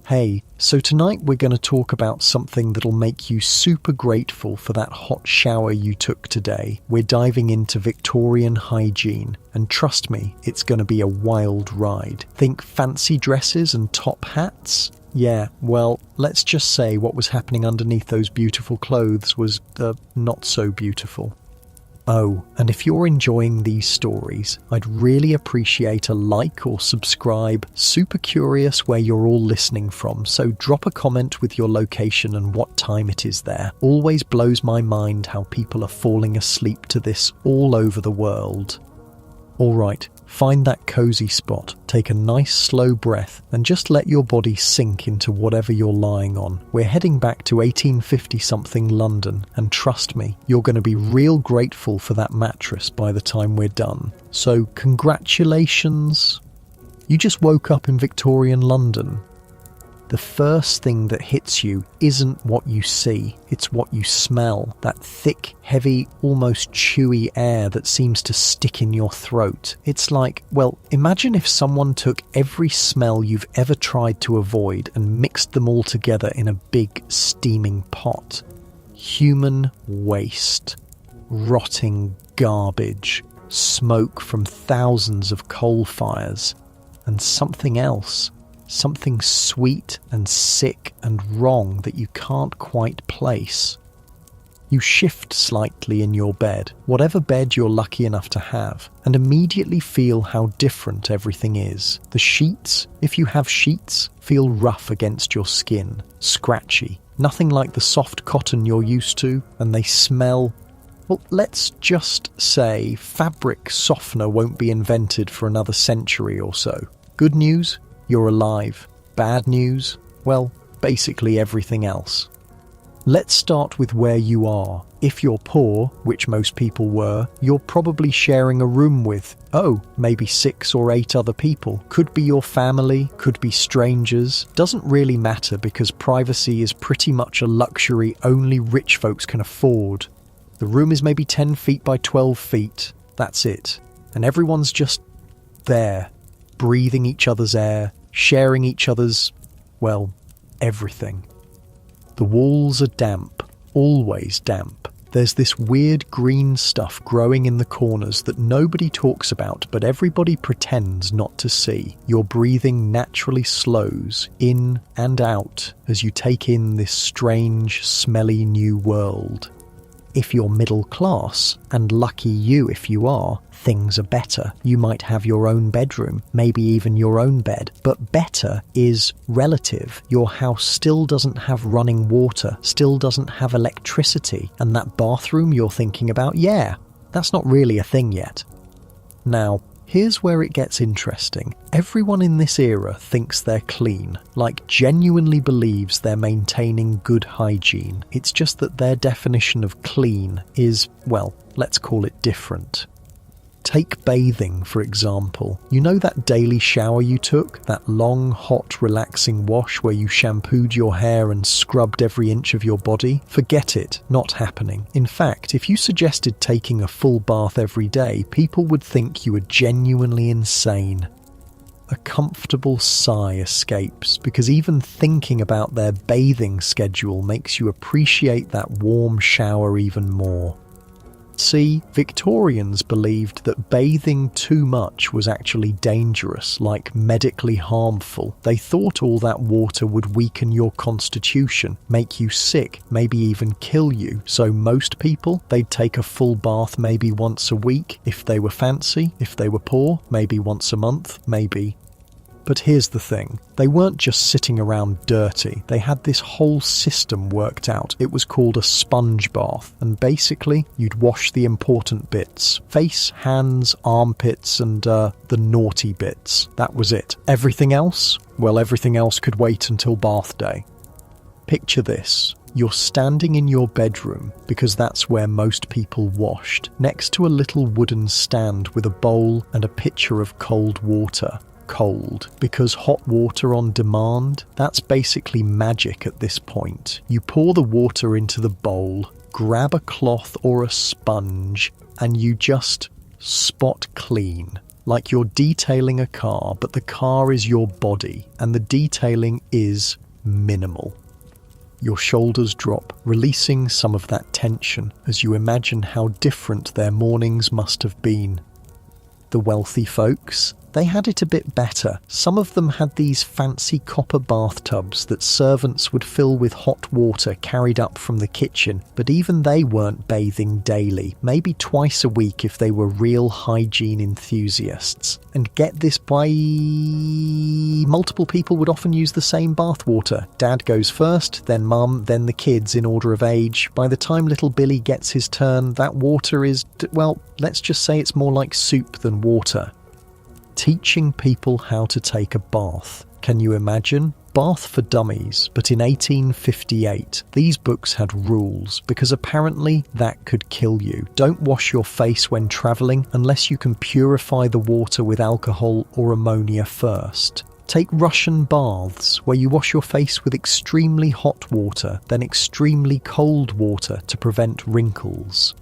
Hey, so tonight we're going to talk about something that'll make you super grateful for that hot shower you took today. We're diving into Victorian hygiene, and trust me, it's going to be a wild ride. Think fancy dresses and top hats? Yeah, well, let's just say what was happening underneath those beautiful clothes was, not so beautiful. Oh, and if you're enjoying these stories, I'd really appreciate a like or subscribe. Super curious where you're all listening from, so drop a comment with your location and what time it is there. Always blows my mind how people are falling asleep to this all over the world. Alright, find that cozy spot, take a nice slow breath, and just let your body sink into whatever you're lying on. We're heading back to 1850-something London, and trust me, you're going to be real grateful for that mattress by the time we're done. So, congratulations! You just woke up in Victorian London. The first thing that hits you isn't what you see, it's what you smell. That thick, heavy, almost chewy air that seems to stick in your throat. It's like, well, imagine if someone took every smell you've ever tried to avoid and mixed them all together in a big, steaming pot. Human waste. Rotting garbage. Smoke from thousands of coal fires. And something else. Something sweet and sick and wrong that you can't quite place. You shift slightly in your bed, whatever bed you're lucky enough to have, and immediately feel how different everything is. The sheets, if you have sheets, feel rough against your skin, scratchy, nothing like the soft cotton you're used to, and they smell, well, let's just say fabric softener won't be invented for another century or so. Good news? You're alive. Bad news? Well, basically everything else. Let's start with where you are. If you're poor, which most people were, you're probably sharing a room with, maybe 6 or 8 other people. Could be your family, could be strangers. Doesn't really matter because privacy is pretty much a luxury only rich folks can afford. The room is maybe 10 feet by 12 feet. That's it. And everyone's just there. Breathing each other's air, sharing each other's, well, everything. The walls are damp, always damp. There's this weird green stuff growing in the corners that nobody talks about, but everybody pretends not to see. Your breathing naturally slows in and out as you take in this strange, smelly new world. If you're middle class, and lucky you if you are, things are better. You might have your own bedroom, maybe even your own bed. But better is relative. Your house still doesn't have running water, still doesn't have electricity, and that bathroom you're thinking about, yeah, that's not really a thing yet. Now, here's where it gets interesting. Everyone in this era thinks they're clean, like genuinely believes they're maintaining good hygiene. It's just that their definition of clean is, well, let's call it different. Take bathing, for example. You know that daily shower you took? That long, hot, relaxing wash where you shampooed your hair and scrubbed every inch of your body? Forget it. Not happening. In fact, if you suggested taking a full bath every day, people would think you were genuinely insane. A comfortable sigh escapes because even thinking about their bathing schedule makes you appreciate that warm shower even more. See, Victorians believed that bathing too much was actually dangerous, like medically harmful. They thought all that water would weaken your constitution, make you sick, maybe even kill you. So most people, they'd take a full bath maybe once a week. If they were fancy, if they were poor, maybe once a month, maybe. But here's the thing, they weren't just sitting around dirty, they had this whole system worked out. It was called a sponge bath, and basically, you'd wash the important bits. Face, hands, armpits, and the naughty bits. That was it. Everything else? Well, everything else could wait until bath day. Picture this. You're standing in your bedroom, because that's where most people washed, next to a little wooden stand with a bowl and a pitcher of cold water. Cold, because hot water on demand, that's basically magic at this point. You pour the water into the bowl, grab a cloth or a sponge, and you just spot clean. like you're detailing a car, but the car is your body, and the detailing is minimal. Your shoulders drop, releasing some of that tension as you imagine how different their mornings must have been. The wealthy folks, they had it a bit better. Some of them had these fancy copper bathtubs that servants would fill with hot water carried up from the kitchen, but even they weren't bathing daily, maybe twice a week if they were real hygiene enthusiasts. And get this, by multiple people would often use the same bath water. Dad goes first, then mum, then the kids in order of age. By the time little Billy gets his turn, that water is, well, let's just say it's more like soup than water. Teaching people how to take a bath. Can you imagine? Bath for Dummies, but in 1858, these books had rules, because apparently that could kill you. Don't wash your face when travelling unless you can purify the water with alcohol or ammonia first. Take Russian baths, where you wash your face with extremely hot water, then extremely cold water to prevent wrinkles.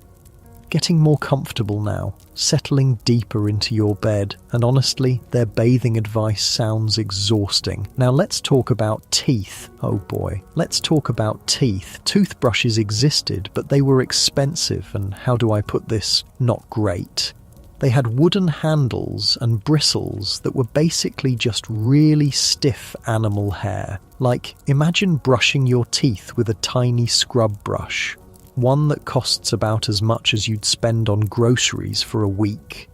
Getting more comfortable now, settling deeper into your bed, and honestly, their bathing advice sounds exhausting. Now let's talk about teeth. Oh boy, let's talk about teeth. Toothbrushes existed, but they were expensive and, how do I put this, not great. They had wooden handles and bristles that were basically just really stiff animal hair. Like, imagine brushing your teeth with a tiny scrub brush. One that costs about as much as you'd spend on groceries for a week.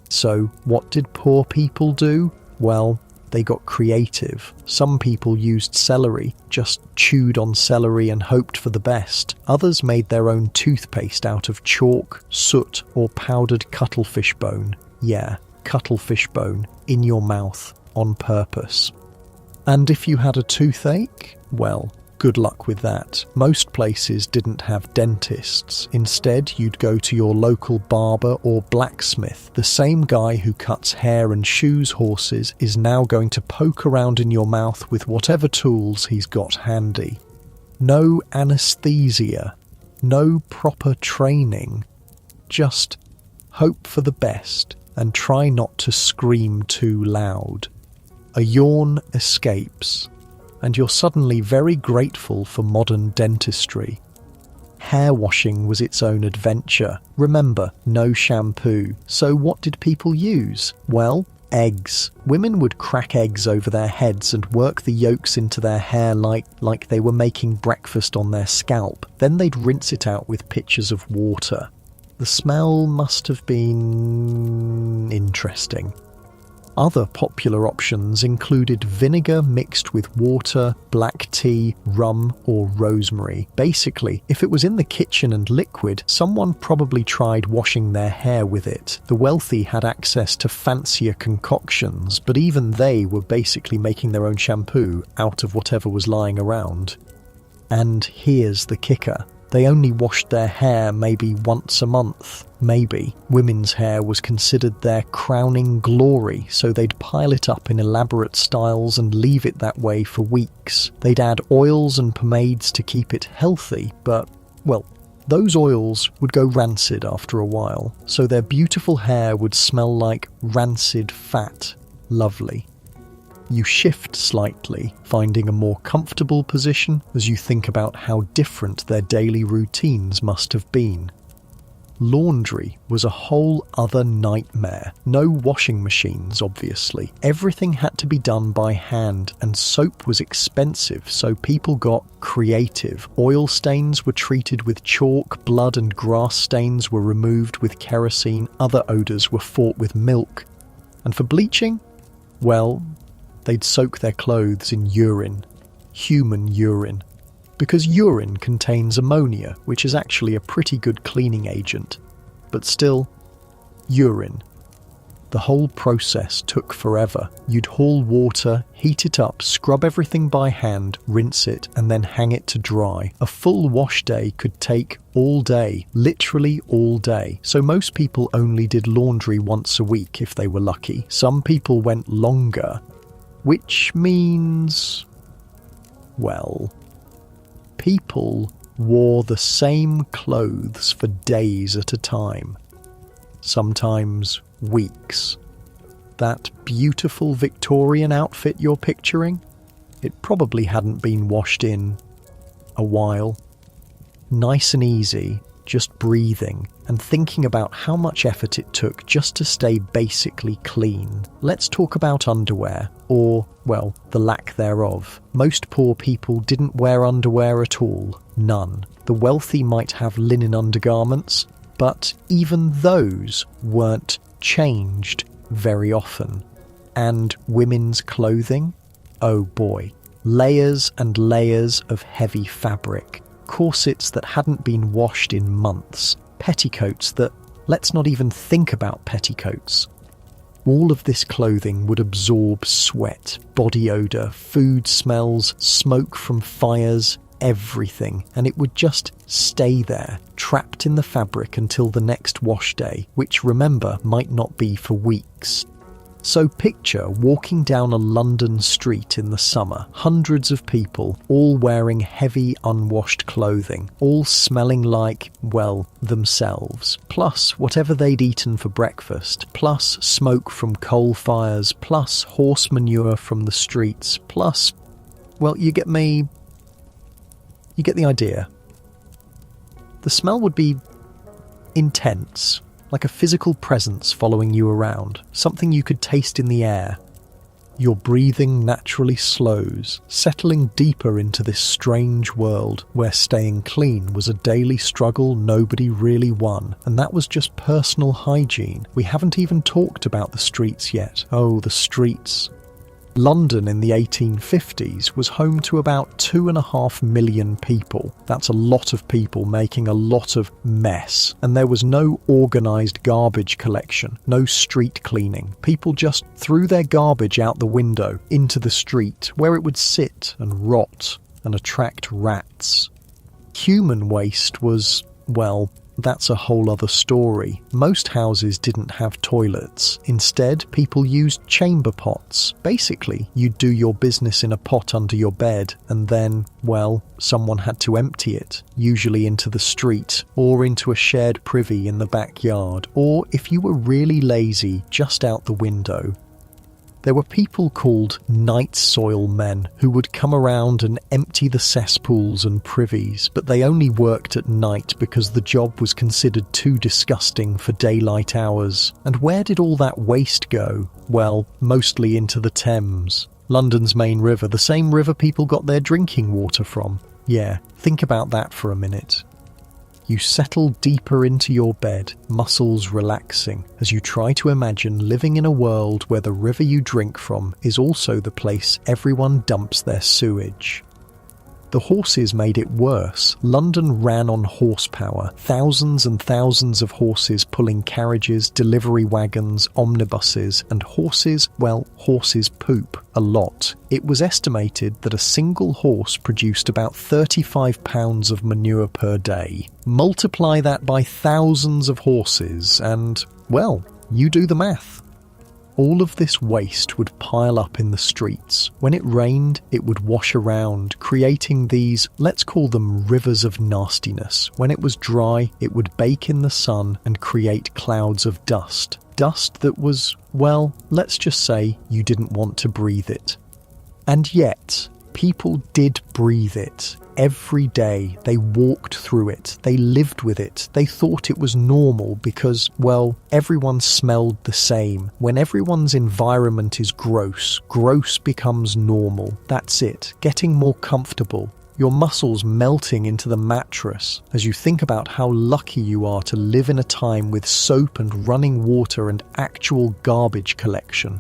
So, what did poor people do? Well, they got creative. Some people used celery, just chewed on celery and hoped for the best. Others made their own toothpaste out of chalk, soot, or powdered cuttlefish bone. Yeah, cuttlefish bone, in your mouth, on purpose. And if you had a toothache, well, good luck with that. Most places didn't have dentists. Instead, you'd go to your local barber or blacksmith. The same guy who cuts hair and shoes horses is now going to poke around in your mouth with whatever tools he's got handy. No anesthesia. No proper training. Just hope for the best and try not to scream too loud. A yawn escapes, and you're suddenly very grateful for modern dentistry. Hair washing was its own adventure. Remember, no shampoo. So what did people use? Well, eggs. Women would crack eggs over their heads and work the yolks into their hair like they were making breakfast on their scalp. Then they'd rinse it out with pitchers of water. The smell must have been interesting. Other popular options included vinegar mixed with water, black tea, rum, or rosemary. Basically, if it was in the kitchen and liquid, someone probably tried washing their hair with it. The wealthy had access to fancier concoctions, but even they were basically making their own shampoo out of whatever was lying around. And here's the kicker. They only washed their hair maybe once a month. Maybe. Women's hair was considered their crowning glory, so they'd pile it up in elaborate styles and leave it that way for weeks. They'd add oils and pomades to keep it healthy, but, well, those oils would go rancid after a while, so their beautiful hair would smell like rancid fat. Lovely. You shift slightly, finding a more comfortable position as you think about how different their daily routines must have been. Laundry was a whole other nightmare. No washing machines, obviously. Everything had to be done by hand, and soap was expensive, so people got creative. Oil stains were treated with chalk, blood and grass stains were removed with kerosene, other odours were fought with milk. And for bleaching? Well, they'd soak their clothes in urine. Human urine. Because urine contains ammonia, which is actually a pretty good cleaning agent. But still, urine. The whole process took forever. You'd haul water, heat it up, scrub everything by hand, rinse it, and then hang it to dry. A full wash day could take all day, literally all day. So most people only did laundry once a week if they were lucky. Some people went longer, which means, well, people wore the same clothes for days at a time, sometimes weeks. that beautiful Victorian outfit you're picturing? It probably hadn't been washed in a while. Nice and easy, just breathing and thinking about how much effort it took just to stay basically clean. Let's talk about underwear, or, well, the lack thereof. Most poor people didn't wear underwear at all. None. The wealthy might have linen undergarments, but even those weren't changed very often. And women's clothing? Oh boy. Layers and layers of heavy fabric. Corsets that hadn't been washed in months. Petticoats that, let's not even think about petticoats. All of this clothing would absorb sweat, body odour, food smells, smoke from fires, everything, and it would just stay there, trapped in the fabric until the next wash day, which, remember, might not be for weeks. So picture walking down a London street in the summer, hundreds of people, all wearing heavy, unwashed clothing, all smelling like, well, themselves, plus whatever they'd eaten for breakfast, plus smoke from coal fires, plus horse manure from the streets, plus, well, you get the idea. The smell would be intense, like a physical presence following you around, something you could taste in the air. Your breathing naturally slows, settling deeper into this strange world where staying clean was a daily struggle nobody really won, and that was just personal hygiene. We haven't even talked about the streets yet. Oh, the streets. London in the 1850s was home to about 2.5 million people. That's a lot of people making a lot of mess. And there was no organised garbage collection, no street cleaning. People just threw their garbage out the window into the street, where it would sit and rot and attract rats. Human waste was, well, that's a whole other story. Most houses didn't have toilets. Instead, people used chamber pots. Basically, you'd do your business in a pot under your bed, and then, well, someone had to empty it, usually into the street, or into a shared privy in the backyard, or, if you were really lazy, just out the window. There were people called night soil men who would come around and empty the cesspools and privies, but they only worked at night because the job was considered too disgusting for daylight hours. And where did all that waste go? Well, mostly into the Thames, London's main river, the same river people got their drinking water from. Yeah, think about that for a minute. You settle deeper into your bed, muscles relaxing, as you try to imagine living in a world where the river you drink from is also the place everyone dumps their sewage. The horses made it worse. London ran on horsepower, thousands and thousands of horses pulling carriages, delivery wagons, omnibuses, and horses poop a lot. It was estimated that a single horse produced about 35 pounds of manure per day. Multiply that by thousands of horses and, well, you do the math. All of this waste would pile up in the streets. When it rained, it would wash around, creating these, let's call them rivers of nastiness. When it was dry, it would bake in the sun and create clouds of dust. Dust that was, well, let's just say you didn't want to breathe it. And yet, people did breathe it. Every day they walked through it, they lived with it, they thought it was normal because, well, everyone smelled the same. When everyone's environment is gross, gross becomes normal. That's it, getting more comfortable. Your muscles melting into the mattress as you think about how lucky you are to live in a time with soap and running water and actual garbage collection.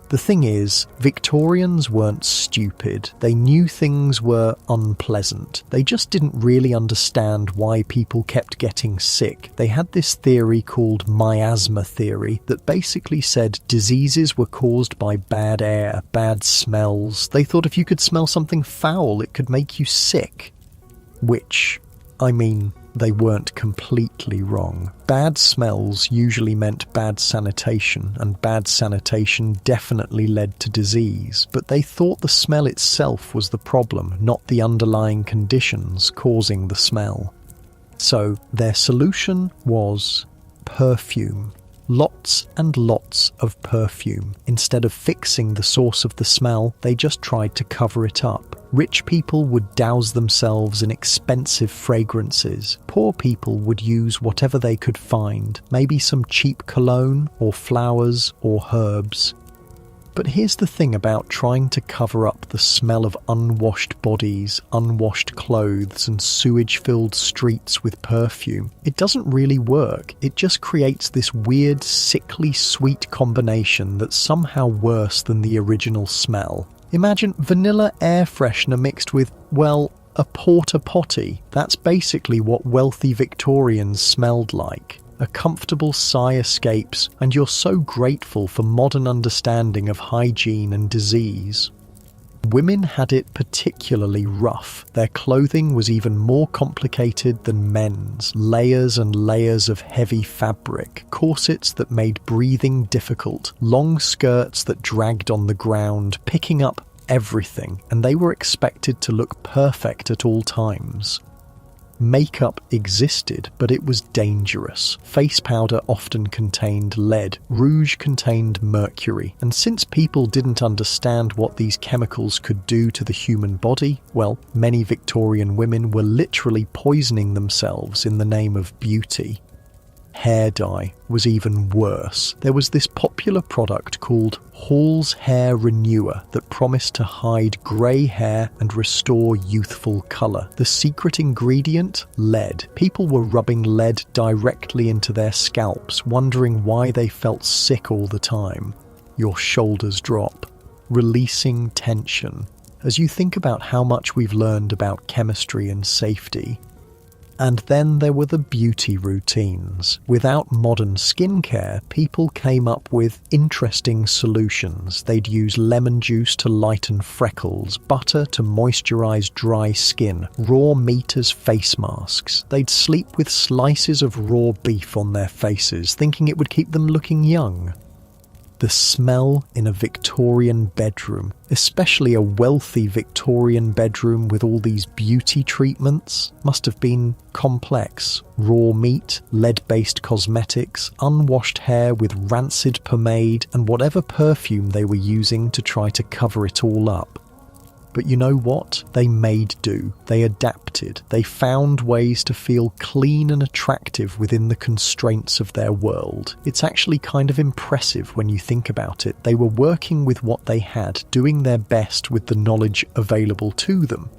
The thing is, Victorians weren't stupid. They knew things were unpleasant. They just didn't really understand why people kept getting sick. They had this theory called miasma theory that basically said diseases were caused by bad air, bad smells. They thought if you could smell something foul, it could make you sick. Which, I mean, they weren't completely wrong. Bad smells usually meant bad sanitation, and bad sanitation definitely led to disease, but they thought the smell itself was the problem, not the underlying conditions causing the smell. So their solution was perfume. Lots and lots of perfume. Instead of fixing the source of the smell, they just tried to cover it up. Rich people would douse themselves in expensive fragrances. Poor people would use whatever they could find, maybe some cheap cologne or flowers or herbs. But here's the thing about trying to cover up the smell of unwashed bodies, unwashed clothes, and sewage-filled streets with perfume. It doesn't really work. It just creates this weird, sickly sweet combination that's somehow worse than the original smell. Imagine vanilla air freshener mixed with, well, a porta potty. That's basically what wealthy Victorians smelled like. A comfortable sigh escapes, and you're so grateful for modern understanding of hygiene and disease. Women had it particularly rough. Their clothing was even more complicated than men's. Layers and layers of heavy fabric, corsets that made breathing difficult, long skirts that dragged on the ground, picking up everything, and they were expected to look perfect at all times. Makeup existed, but it was dangerous. Face powder often contained lead, rouge contained mercury, and since people didn't understand what these chemicals could do to the human body, well, many Victorian women were literally poisoning themselves in the name of beauty. Hair dye was even worse. There was this popular product called Hall's Hair Renewer that promised to hide grey hair and restore youthful colour. The secret ingredient? Lead. People were rubbing lead directly into their scalps, wondering why they felt sick all the time. Your shoulders drop, releasing tension. As you think about how much we've learned about chemistry and safety. And then there were the beauty routines. Without modern skincare, people came up with interesting solutions. They'd use lemon juice to lighten freckles, butter to moisturize dry skin, raw meat as face masks. They'd sleep with slices of raw beef on their faces, thinking it would keep them looking young. The smell in a Victorian bedroom, especially a wealthy Victorian bedroom with all these beauty treatments, must have been complex. Raw meat, lead-based cosmetics, unwashed hair with rancid pomade, and whatever perfume they were using to try to cover it all up. But you know what? They made do. They adapted. They found ways to feel clean and attractive within the constraints of their world. It's actually kind of impressive when you think about it. They were working with what they had, doing their best with the knowledge available to them.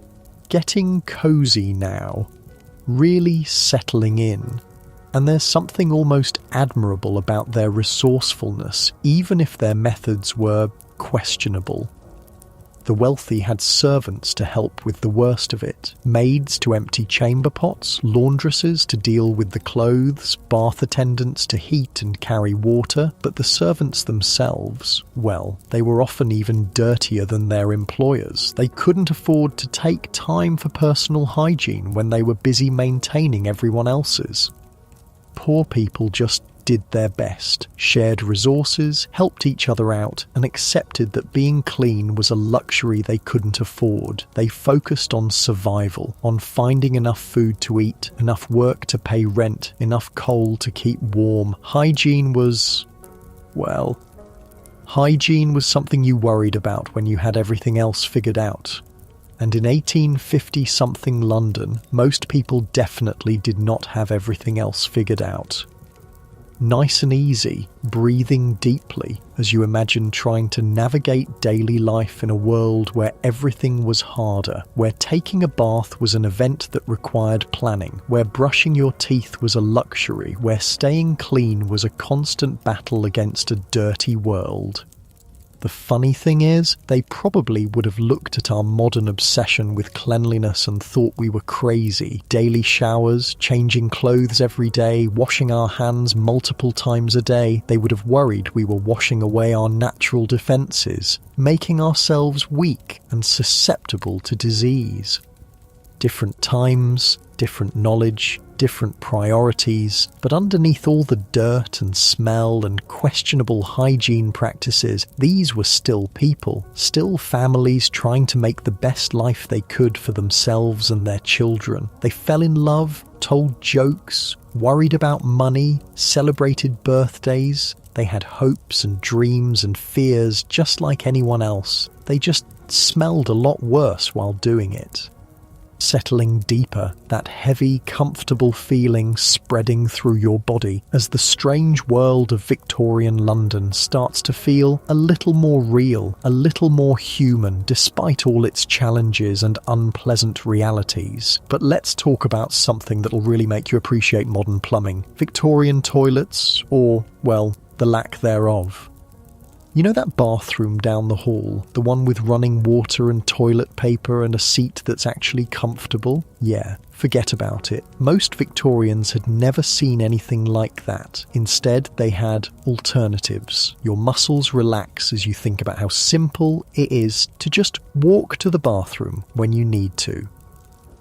Getting cozy now. Really settling in. And there's something almost admirable about their resourcefulness, even if their methods were questionable. The wealthy had servants to help with the worst of it, maids to empty chamber pots, laundresses to deal with the clothes, bath attendants to heat and carry water, but the servants themselves, well, they were often even dirtier than their employers. They couldn't afford to take time for personal hygiene when they were busy maintaining everyone else's. Poor people just did their best, shared resources, helped each other out, and accepted that being clean was a luxury they couldn't afford. They focused on survival, on finding enough food to eat, enough work to pay rent, enough coal to keep warm. Hygiene was something you worried about when you had everything else figured out. And in 1850-something London, most people definitely did not have everything else figured out. Nice and easy, breathing deeply as you imagine trying to navigate daily life in a world where everything was harder, where taking a bath was an event that required planning, where brushing your teeth was a luxury, where staying clean was a constant battle against a dirty world. The funny thing is, they probably would have looked at our modern obsession with cleanliness and thought we were crazy. Daily showers, changing clothes every day, washing our hands multiple times a day. They would have worried we were washing away our natural defences, making ourselves weak and susceptible to disease. Different times, different knowledge, different priorities, but underneath all the dirt and smell and questionable hygiene practices, these were still people, still families trying to make the best life they could for themselves and their children. They fell in love, told jokes, worried about money, celebrated birthdays. They had hopes and dreams and fears just like anyone else. They just smelled a lot worse while doing it. Settling deeper, that heavy, comfortable feeling spreading through your body as the strange world of Victorian London starts to feel a little more real, a little more human, despite all its challenges and unpleasant realities. But let's talk about something that'll really make you appreciate modern plumbing. Victorian toilets, or, well, the lack thereof. You know that bathroom down the hall, the one with running water and toilet paper and a seat that's actually comfortable? Yeah, forget about it. Most Victorians had never seen anything like that. Instead, they had alternatives. Your muscles relax as you think about how simple it is to just walk to the bathroom when you need to.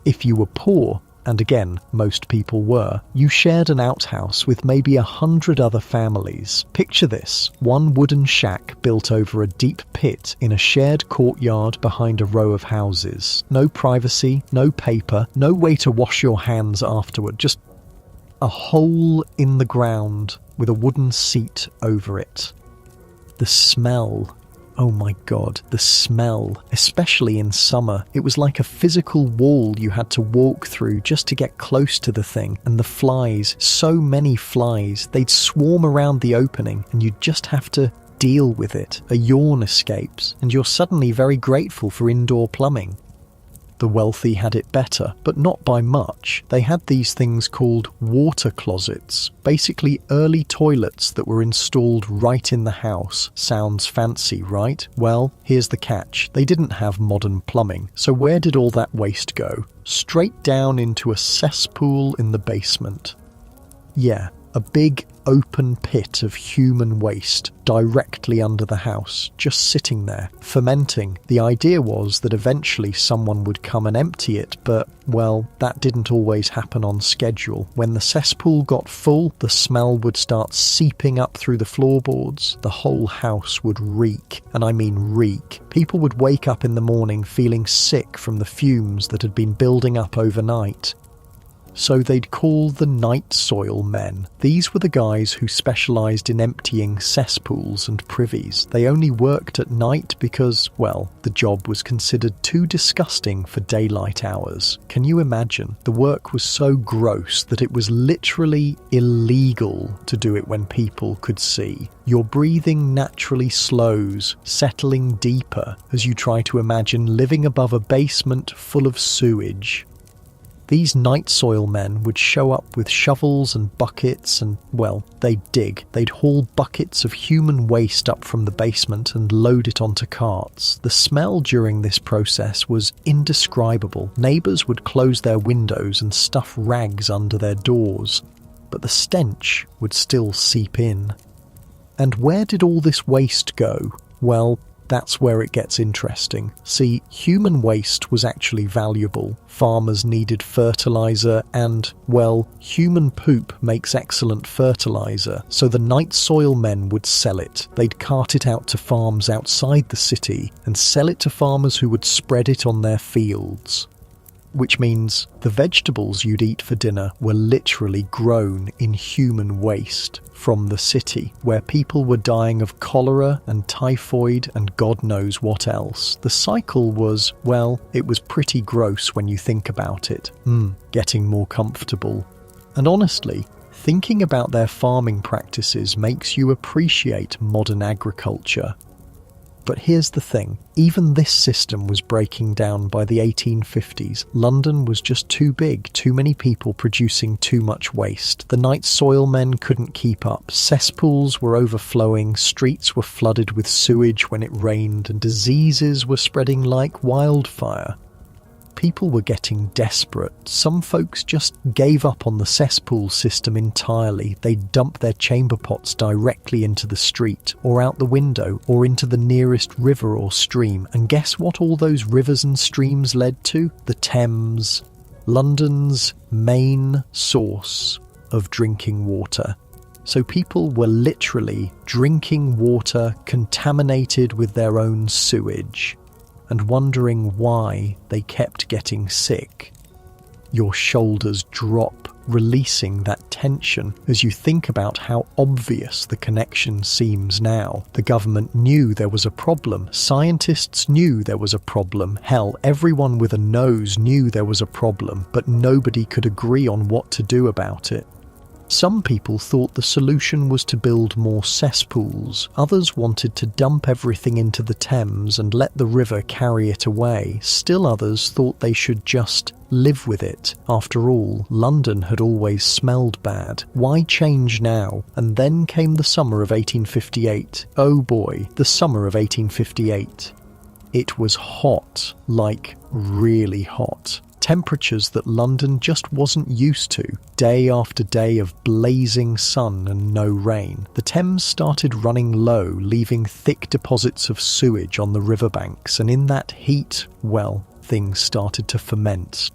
If you were poor, and again, most people were, you shared an outhouse with maybe 100 other families. Picture this, one wooden shack built over a deep pit in a shared courtyard behind a row of houses. No privacy, no paper, no way to wash your hands afterward, just a hole in the ground with a wooden seat over it. The smell. Oh my God, the smell, especially in summer. It was like a physical wall you had to walk through just to get close to the thing. And the flies, so many flies, they'd swarm around the opening and you'd just have to deal with it. A yawn escapes and you're suddenly very grateful for indoor plumbing. The wealthy had it better, but not by much. They had these things called water closets, basically early toilets that were installed right in the house. Sounds fancy, right? Well, here's the catch. They didn't have modern plumbing, so where did all that waste go? Straight down into a cesspool in the basement. Yeah, a big open pit of human waste directly under the house, just sitting there, fermenting. The idea was that eventually someone would come and empty it, but, well, that didn't always happen on schedule. When the cesspool got full, the smell would start seeping up through the floorboards. The whole house would reek, and I mean reek. People would wake up in the morning feeling sick from the fumes that had been building up overnight. So they'd call the night soil men. These were the guys who specialised in emptying cesspools and privies. They only worked at night because, well, the job was considered too disgusting for daylight hours. Can you imagine? The work was so gross that it was literally illegal to do it when people could see. Your breathing naturally slows, settling deeper as you try to imagine living above a basement full of sewage. These night soil men would show up with shovels and buckets and, well, they'd dig. They'd haul buckets of human waste up from the basement and load it onto carts. The smell during this process was indescribable. Neighbours would close their windows and stuff rags under their doors, but the stench would still seep in. And where did all this waste go? Well, that's where it gets interesting. See, human waste was actually valuable. Farmers needed fertiliser and, well, human poop makes excellent fertiliser, so the night soil men would sell it. They'd cart it out to farms outside the city and sell it to farmers who would spread it on their fields. Which means the vegetables you'd eat for dinner were literally grown in human waste from the city, where people were dying of cholera and typhoid and God knows what else. The cycle was, well, it was pretty gross when you think about it. Getting more comfortable. And honestly, thinking about their farming practices makes you appreciate modern agriculture. But here's the thing, even this system was breaking down by the 1850s. London was just too big, too many people producing too much waste. The night soil men couldn't keep up. Cesspools were overflowing, streets were flooded with sewage when it rained, and diseases were spreading like wildfire. People were getting desperate. Some folks just gave up on the cesspool system entirely. They'd dump their chamber pots directly into the street, or out the window, or into the nearest river or stream. And guess what all those rivers and streams led to? The Thames, London's main source of drinking water. So people were literally drinking water contaminated with their own sewage, and wondering why they kept getting sick. Your shoulders drop, releasing that tension as you think about how obvious the connection seems now. The government knew there was a problem. Scientists knew there was a problem. Hell, everyone with a nose knew there was a problem, but nobody could agree on what to do about it. Some people thought the solution was to build more cesspools. Others wanted to dump everything into the Thames and let the river carry it away. Still others thought they should just live with it. After all, London had always smelled bad. Why change now? And then came the summer of 1858. Oh boy, the summer of 1858. It was hot, like really hot. Temperatures that London just wasn't used to. Day after day of blazing sun and no rain. The Thames started running low, leaving thick deposits of sewage on the riverbanks, and in that heat, well, things started to ferment.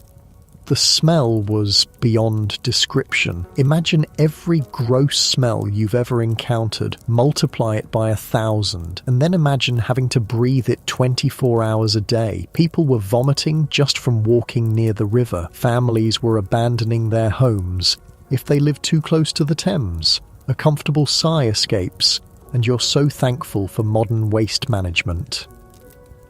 The smell was beyond description. Imagine every gross smell you've ever encountered, multiply it by 1,000, and then imagine having to breathe it 24 hours a day. People were vomiting just from walking near the river. Families were abandoning their homes. If they lived too close to the Thames, a comfortable sigh escapes, and you're so thankful for modern waste management.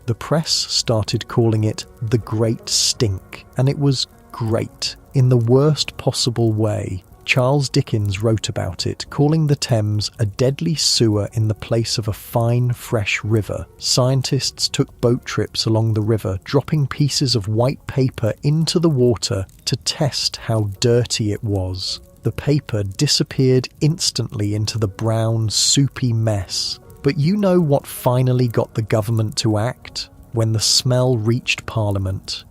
The press started calling it the Great Stink, and it was great, in the worst possible way. Charles Dickens wrote about it, calling the Thames a deadly sewer in the place of a fine, fresh river. Scientists took boat trips along the river, dropping pieces of white paper into the water to test how dirty it was. The paper disappeared instantly into the brown, soupy mess. But you know what finally got the government to act? When the smell reached Parliament.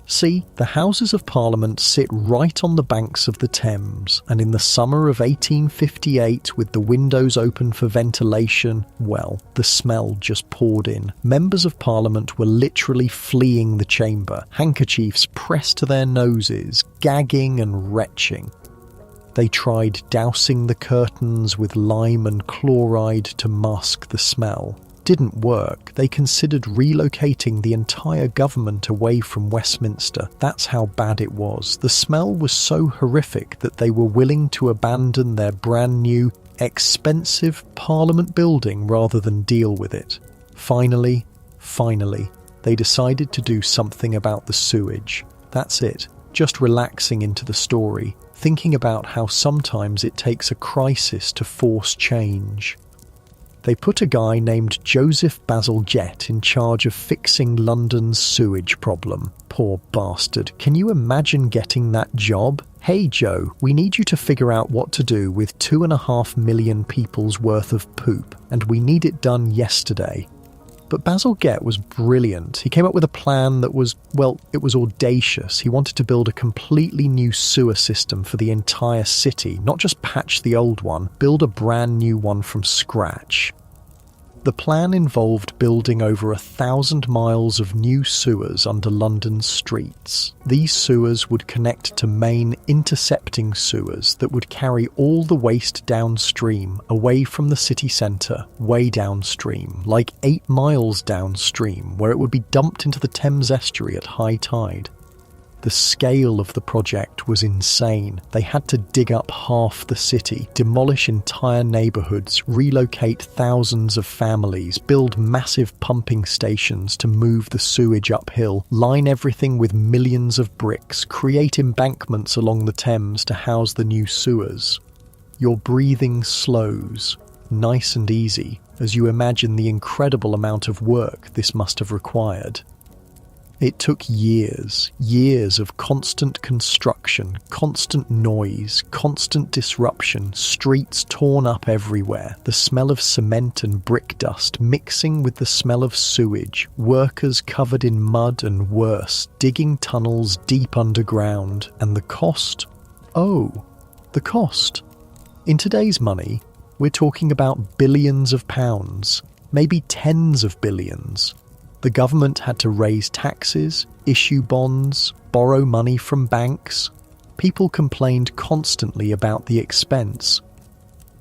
See, the Houses of Parliament sit right on the banks of the Thames, and in the summer of 1858, with the windows open for ventilation, well, the smell just poured in. Members of Parliament were literally fleeing the chamber, handkerchiefs pressed to their noses, gagging and retching. They tried dousing the curtains with lime and chloride to mask the smell. Didn't work. They considered relocating the entire government away from Westminster. That's how bad it was. The smell was so horrific that they were willing to abandon their brand new, expensive Parliament building rather than deal with it. Finally, they decided to do something about the sewage. That's it. Just relaxing into the story, thinking about how sometimes it takes a crisis to force change. They put a guy named Joseph Basil Jett in charge of fixing London's sewage problem. Poor bastard. Can you imagine getting that job? Hey Joe, we need you to figure out what to do with 2.5 million people's worth of poop, and we need it done yesterday. But Basil Jett was brilliant. He came up with a plan that was, well, it was audacious. He wanted to build a completely new sewer system for the entire city, not just patch the old one, build a brand new one from scratch. The plan involved building over 1,000 miles of new sewers under London's streets. These sewers would connect to main intercepting sewers that would carry all the waste downstream, away from the city centre, way downstream, like 8 miles downstream, where it would be dumped into the Thames estuary at high tide. The scale of the project was insane. They had to dig up half the city, demolish entire neighbourhoods, relocate thousands of families, build massive pumping stations to move the sewage uphill, line everything with millions of bricks, create embankments along the Thames to house the new sewers. Your breathing slows, nice and easy, as you imagine the incredible amount of work this must have required. It took years of constant construction, constant noise, constant disruption, streets torn up everywhere, the smell of cement and brick dust mixing with the smell of sewage, workers covered in mud and worse, digging tunnels deep underground, and the cost? Oh, the cost. In today's money, we're talking about billions of pounds, maybe tens of billions. The government had to raise taxes, issue bonds, borrow money from banks. People complained constantly about the expense.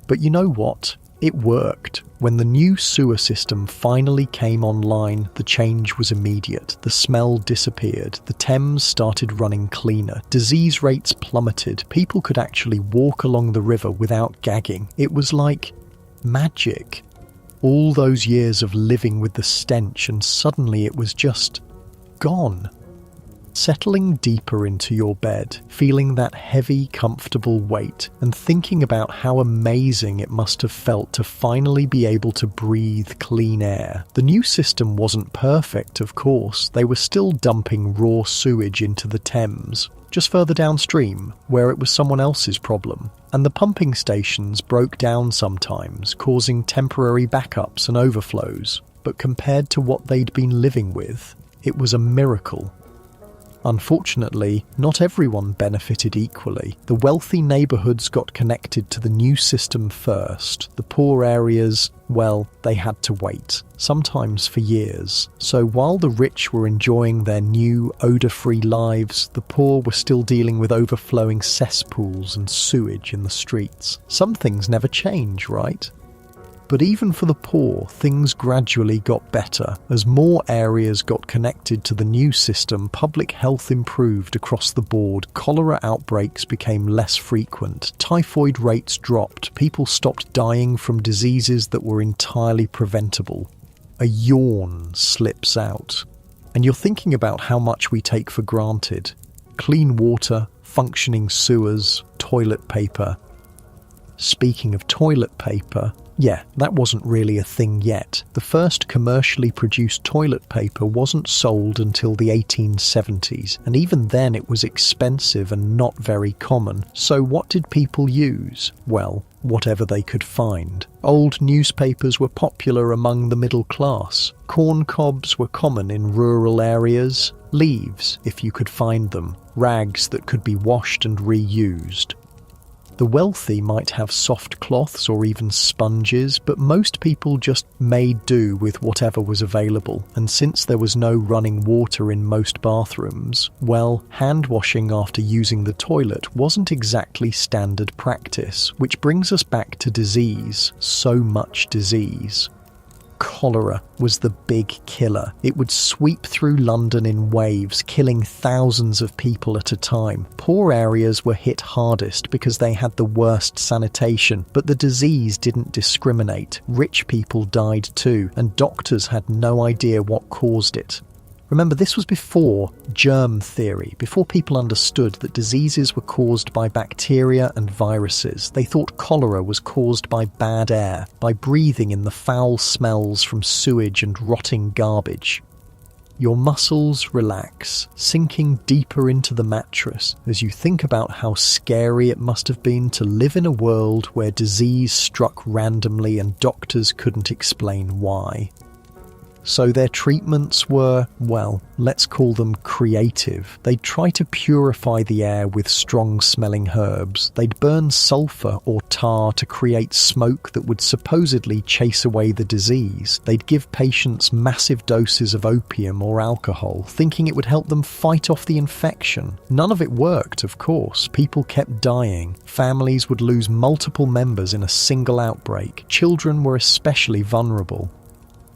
But you know what? It worked. When the new sewer system finally came online, the change was immediate. The smell disappeared. The Thames started running cleaner. Disease rates plummeted. People could actually walk along the river without gagging. It was like magic. All those years of living with the stench, and suddenly it was just gone. Settling deeper into your bed, feeling that heavy, comfortable weight, and thinking about how amazing it must have felt to finally be able to breathe clean air. The new system wasn't perfect, of course. They were still dumping raw sewage into the Thames, just further downstream, where it was someone else's problem. And the pumping stations broke down sometimes, causing temporary backups and overflows. But compared to what they'd been living with, it was a miracle. Unfortunately, not everyone benefited equally. The wealthy neighbourhoods got connected to the new system first. The poor areas, well, they had to wait, sometimes for years. So while the rich were enjoying their new, odour-free lives, the poor were still dealing with overflowing cesspools and sewage in the streets. Some things never change, right? But even for the poor, things gradually got better. As more areas got connected to the new system, public health improved across the board, cholera outbreaks became less frequent, typhoid rates dropped, people stopped dying from diseases that were entirely preventable. A yawn slips out. And you're thinking about how much we take for granted. Clean water, functioning sewers, toilet paper. Speaking of toilet paper, yeah, that wasn't really a thing yet. The first commercially produced toilet paper wasn't sold until the 1870s, and even then it was expensive and not very common. So what did people use? Well, whatever they could find. Old newspapers were popular among the middle class. Corn cobs were common in rural areas. Leaves, if you could find them. Rags that could be washed and reused. The wealthy might have soft cloths or even sponges, but most people just made do with whatever was available. And since there was no running water in most bathrooms, well, hand washing after using the toilet wasn't exactly standard practice, which brings us back to disease. So much disease. Cholera was the big killer. It would sweep through London in waves, killing thousands of people at a time. Poor areas were hit hardest because they had the worst sanitation, but the disease didn't discriminate. Rich people died too, and doctors had no idea what caused it. Remember, this was before germ theory, before people understood that diseases were caused by bacteria and viruses. They thought cholera was caused by bad air, by breathing in the foul smells from sewage and rotting garbage. Your muscles relax, sinking deeper into the mattress as you think about how scary it must have been to live in a world where disease struck randomly and doctors couldn't explain why. So their treatments were, well, let's call them creative. They'd try to purify the air with strong-smelling herbs. They'd burn sulfur or tar to create smoke that would supposedly chase away the disease. They'd give patients massive doses of opium or alcohol, thinking it would help them fight off the infection. None of it worked, of course. People kept dying. Families would lose multiple members in a single outbreak. Children were especially vulnerable.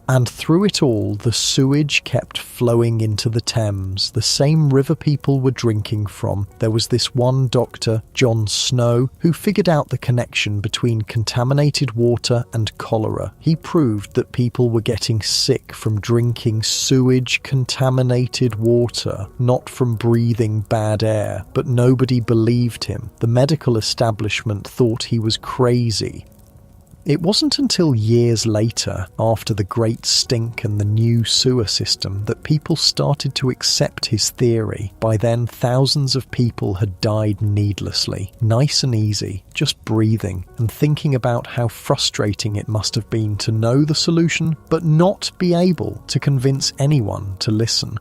And through it all, the sewage kept flowing into the Thames, the same river people were drinking from. There was this one doctor, John Snow, who figured out the connection between contaminated water and cholera. He proved that people were getting sick from drinking sewage-contaminated water, not from breathing bad air. But nobody believed him. The medical establishment thought he was crazy. It wasn't until years later, after the Great Stink and the new sewer system, that people started to accept his theory. By then, thousands of people had died needlessly, nice and easy, just breathing, and thinking about how frustrating it must have been to know the solution, but not be able to convince anyone to listen.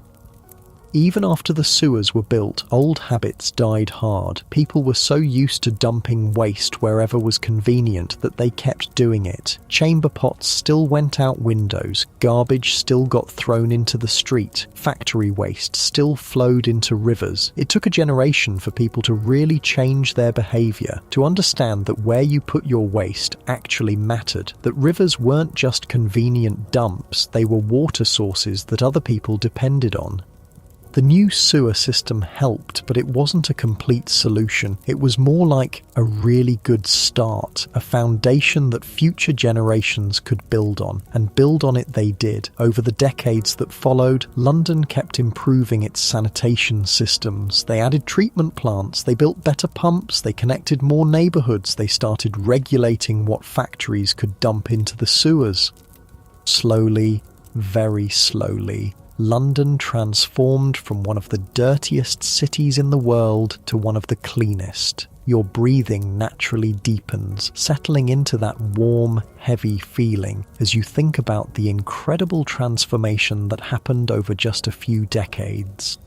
Even after the sewers were built, old habits died hard. People were so used to dumping waste wherever was convenient that they kept doing it. Chamber pots still went out windows, garbage still got thrown into the street, factory waste still flowed into rivers. It took a generation for people to really change their behaviour, to understand that where you put your waste actually mattered, that rivers weren't just convenient dumps, they were water sources that other people depended on. The new sewer system helped, but it wasn't a complete solution. It was more like a really good start, a foundation that future generations could build on, and build on it they did. Over the decades that followed, London kept improving its sanitation systems. They added treatment plants, they built better pumps, they connected more neighbourhoods, they started regulating what factories could dump into the sewers. Slowly, very slowly, London transformed from one of the dirtiest cities in the world to one of the cleanest. Your breathing naturally deepens, settling into that warm, heavy feeling as you think about the incredible transformation that happened over just a few decades.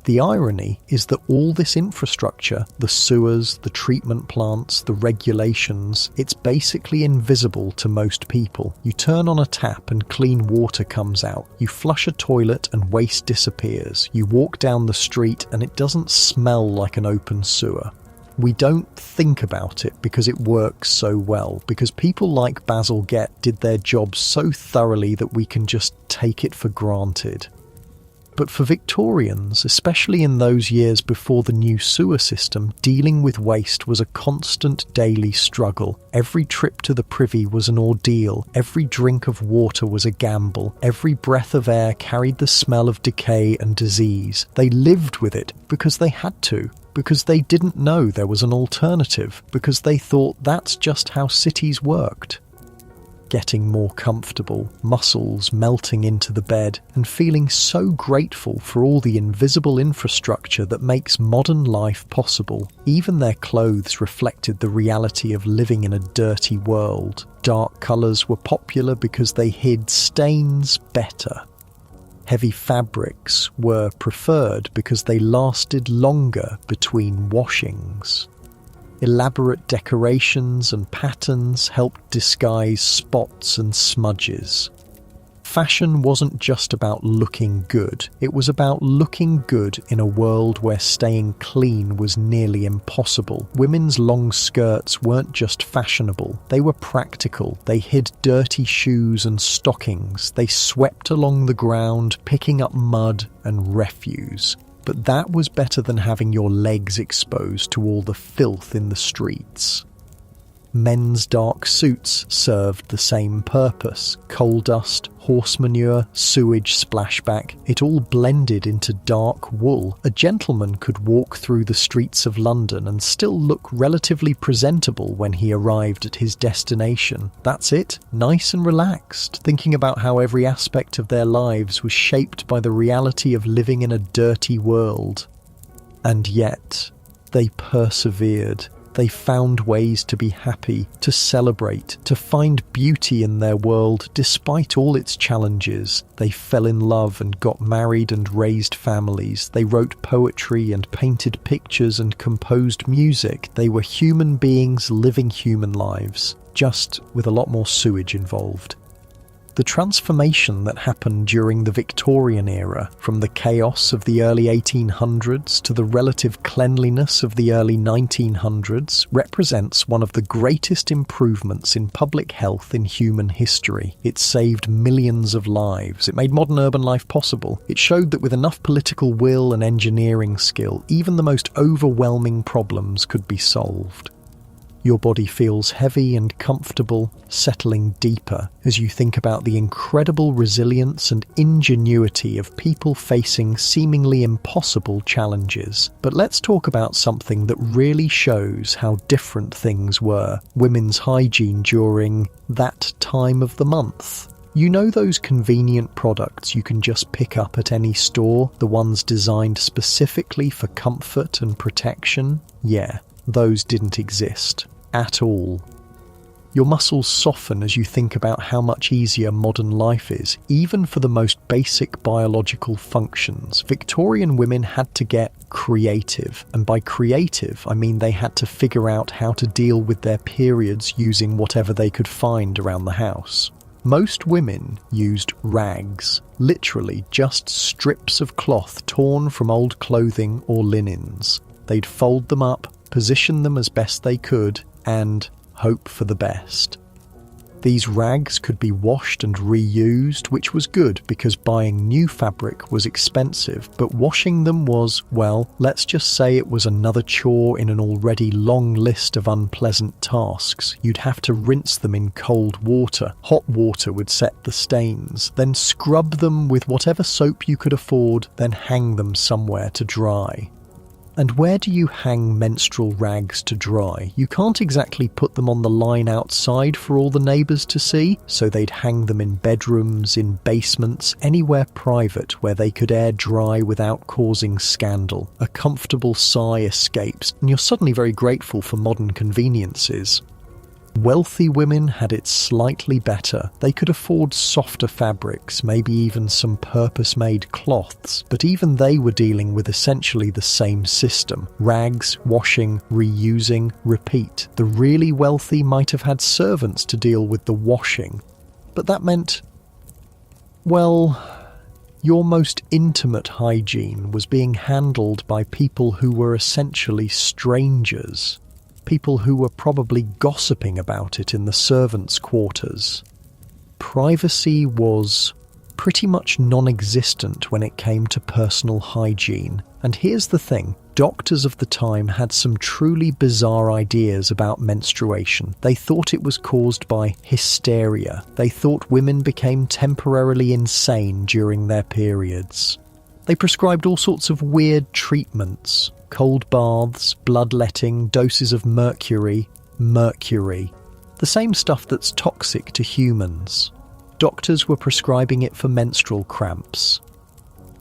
The irony is that all this infrastructure, the sewers, the treatment plants, the regulations, it's basically invisible to most people. You turn on a tap and clean water comes out. You flush a toilet and waste disappears. You walk down the street and it doesn't smell like an open sewer. We don't think about it because it works so well, because people like Bazalgette did their job so thoroughly that we can just take it for granted. But for Victorians, especially in those years before the new sewer system, dealing with waste was a constant daily struggle. Every trip to the privy was an ordeal. Every drink of water was a gamble. Every breath of air carried the smell of decay and disease. They lived with it because they had to, because they didn't know there was an alternative, because they thought that's just how cities worked. Getting more comfortable, muscles melting into the bed, and feeling so grateful for all the invisible infrastructure that makes modern life possible. Even their clothes reflected the reality of living in a dirty world. Dark colours were popular because they hid stains better. Heavy fabrics were preferred because they lasted longer between washings. Elaborate decorations and patterns helped disguise spots and smudges. Fashion wasn't just about looking good, it was about looking good in a world where staying clean was nearly impossible. Women's long skirts weren't just fashionable, they were practical. They hid dirty shoes and stockings, they swept along the ground, picking up mud and refuse. But that was better than having your legs exposed to all the filth in the streets. Men's dark suits served the same purpose. Coal dust, horse manure, sewage splashback, it all blended into dark wool. A gentleman could walk through the streets of London and still look relatively presentable when he arrived at his destination. That's it, nice and relaxed, thinking about how every aspect of their lives was shaped by the reality of living in a dirty world. And yet, they persevered. They found ways to be happy, to celebrate, to find beauty in their world despite all its challenges. They fell in love and got married and raised families. They wrote poetry and painted pictures and composed music. They were human beings living human lives, just with a lot more sewage involved. The transformation that happened during the Victorian era, from the chaos of the early 1800s to the relative cleanliness of the early 1900s, represents one of the greatest improvements in public health in human history. It saved millions of lives. It made modern urban life possible. It showed that with enough political will and engineering skill, even the most overwhelming problems could be solved. Your body feels heavy and comfortable, settling deeper as you think about the incredible resilience and ingenuity of people facing seemingly impossible challenges. But let's talk about something that really shows how different things were: women's hygiene during that time of the month. You know those convenient products you can just pick up at any store, the ones designed specifically for comfort and protection? Yeah, those didn't exist at all. Your muscles soften as you think about how much easier modern life is, even for the most basic biological functions. Victorian women had to get creative, and by creative I mean they had to figure out how to deal with their periods using whatever they could find around the house. Most women used rags, literally just strips of cloth torn from old clothing or linens. They'd fold them up, position them as best they could, and hope for the best. These rags could be washed and reused, which was good because buying new fabric was expensive, but washing them was, well, let's just say it was another chore in an already long list of unpleasant tasks. You'd have to rinse them in cold water. Hot water would set the stains, then scrub them with whatever soap you could afford, then hang them somewhere to dry. And where do you hang menstrual rags to dry? You can't exactly put them on the line outside for all the neighbours to see, so they'd hang them in bedrooms, in basements, anywhere private where they could air dry without causing scandal. A comfortable sigh escapes, and you're suddenly very grateful for modern conveniences. Wealthy women had it slightly better. They could afford softer fabrics, maybe even some purpose-made cloths, but even they were dealing with essentially the same system. Rags, washing, reusing, repeat. The really wealthy might have had servants to deal with the washing, but that meant, well, your most intimate hygiene was being handled by people who were essentially strangers. People who were probably gossiping about it in the servants' quarters. Privacy was pretty much non-existent when it came to personal hygiene. And here's the thing, doctors of the time had some truly bizarre ideas about menstruation. They thought it was caused by hysteria. They thought women became temporarily insane during their periods. They prescribed all sorts of weird treatments. Cold baths, bloodletting, doses of mercury. The same stuff that's toxic to humans. Doctors were prescribing it for menstrual cramps.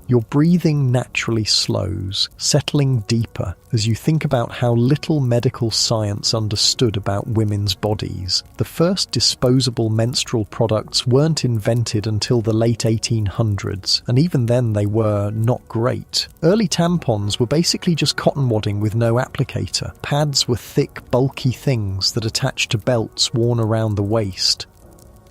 Your breathing naturally slows, settling deeper as you think about how little medical science understood about women's bodies. The first disposable menstrual products weren't invented until the late 1800s, and even then they were not great. Early tampons were basically just cotton wadding with no applicator. Pads were thick, bulky things that attached to belts worn around the waist.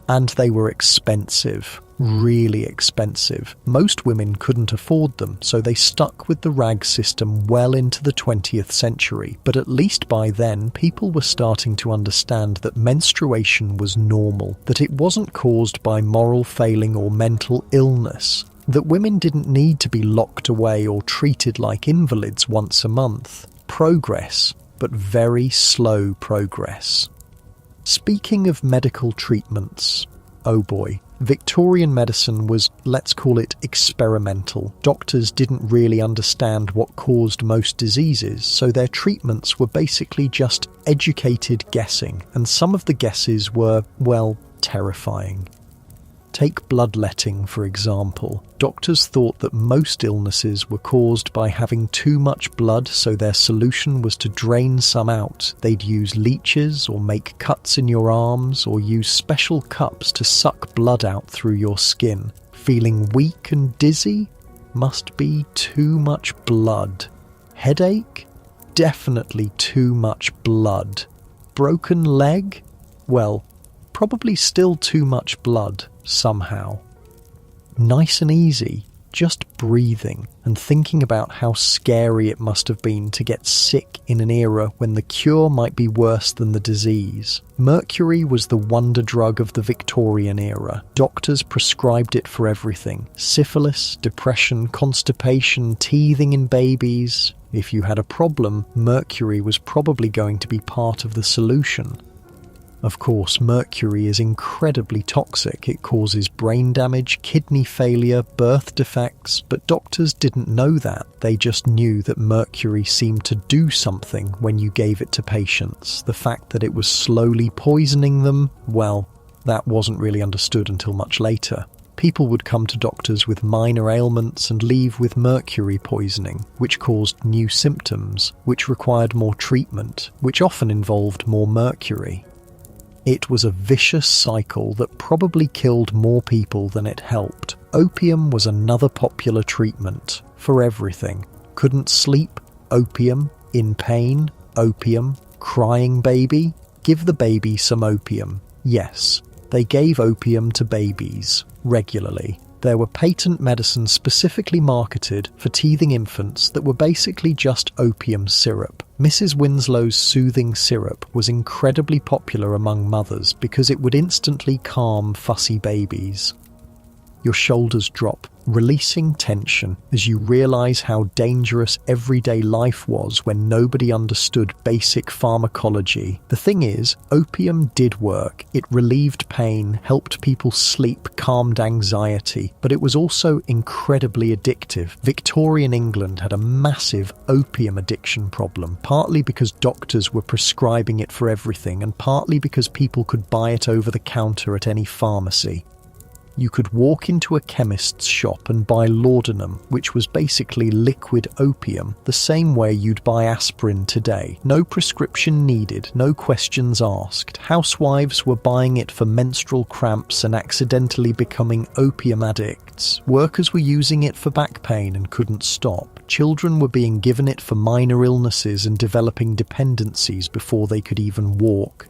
And they were expensive. Really expensive. Most women couldn't afford them, so they stuck with the rag system well into the 20th century. But at least by then, people were starting to understand that menstruation was normal, that it wasn't caused by moral failing or mental illness, that women didn't need to be locked away or treated like invalids once a month. Progress, but very slow progress. Speaking of medical treatments, oh boy. Victorian medicine was, let's call it, experimental. Doctors didn't really understand what caused most diseases, so their treatments were basically just educated guessing, and some of the guesses were, well, terrifying. Take bloodletting, for example. Doctors thought that most illnesses were caused by having too much blood, so their solution was to drain some out. They'd use leeches or make cuts in your arms or use special cups to suck blood out through your skin. Feeling weak and dizzy? Must be too much blood. Headache? Definitely too much blood. Broken leg? Well, probably still too much blood. Somehow. Nice and easy, just breathing and thinking about how scary it must have been to get sick in an era when the cure might be worse than the disease. Mercury was the wonder drug of the Victorian era. Doctors prescribed it for everything. Syphilis, depression, constipation, teething in babies. If you had a problem, mercury was probably going to be part of the solution. Of course, mercury is incredibly toxic. It causes brain damage, kidney failure, birth defects, but doctors didn't know that. They just knew that mercury seemed to do something when you gave it to patients. The fact that it was slowly poisoning them, well, that wasn't really understood until much later. People would come to doctors with minor ailments and leave with mercury poisoning, which caused new symptoms, which required more treatment, which often involved more mercury. It was a vicious cycle that probably killed more people than it helped. Opium was another popular treatment for everything. Couldn't sleep? Opium. In pain? Opium. Crying baby? Give the baby some opium. Yes, they gave opium to babies regularly. There were patent medicines specifically marketed for teething infants that were basically just opium syrup. Mrs. Winslow's soothing syrup was incredibly popular among mothers because it would instantly calm fussy babies. Your shoulders drop, releasing tension as you realise how dangerous everyday life was when nobody understood basic pharmacology. The thing is, opium did work. It relieved pain, helped people sleep, calmed anxiety, but it was also incredibly addictive. Victorian England had a massive opium addiction problem, partly because doctors were prescribing it for everything, and partly because people could buy it over the counter at any pharmacy. You could walk into a chemist's shop and buy laudanum, which was basically liquid opium, the same way you'd buy aspirin today. No prescription needed, no questions asked. Housewives were buying it for menstrual cramps and accidentally becoming opium addicts. Workers were using it for back pain and couldn't stop. Children were being given it for minor illnesses and developing dependencies before they could even walk.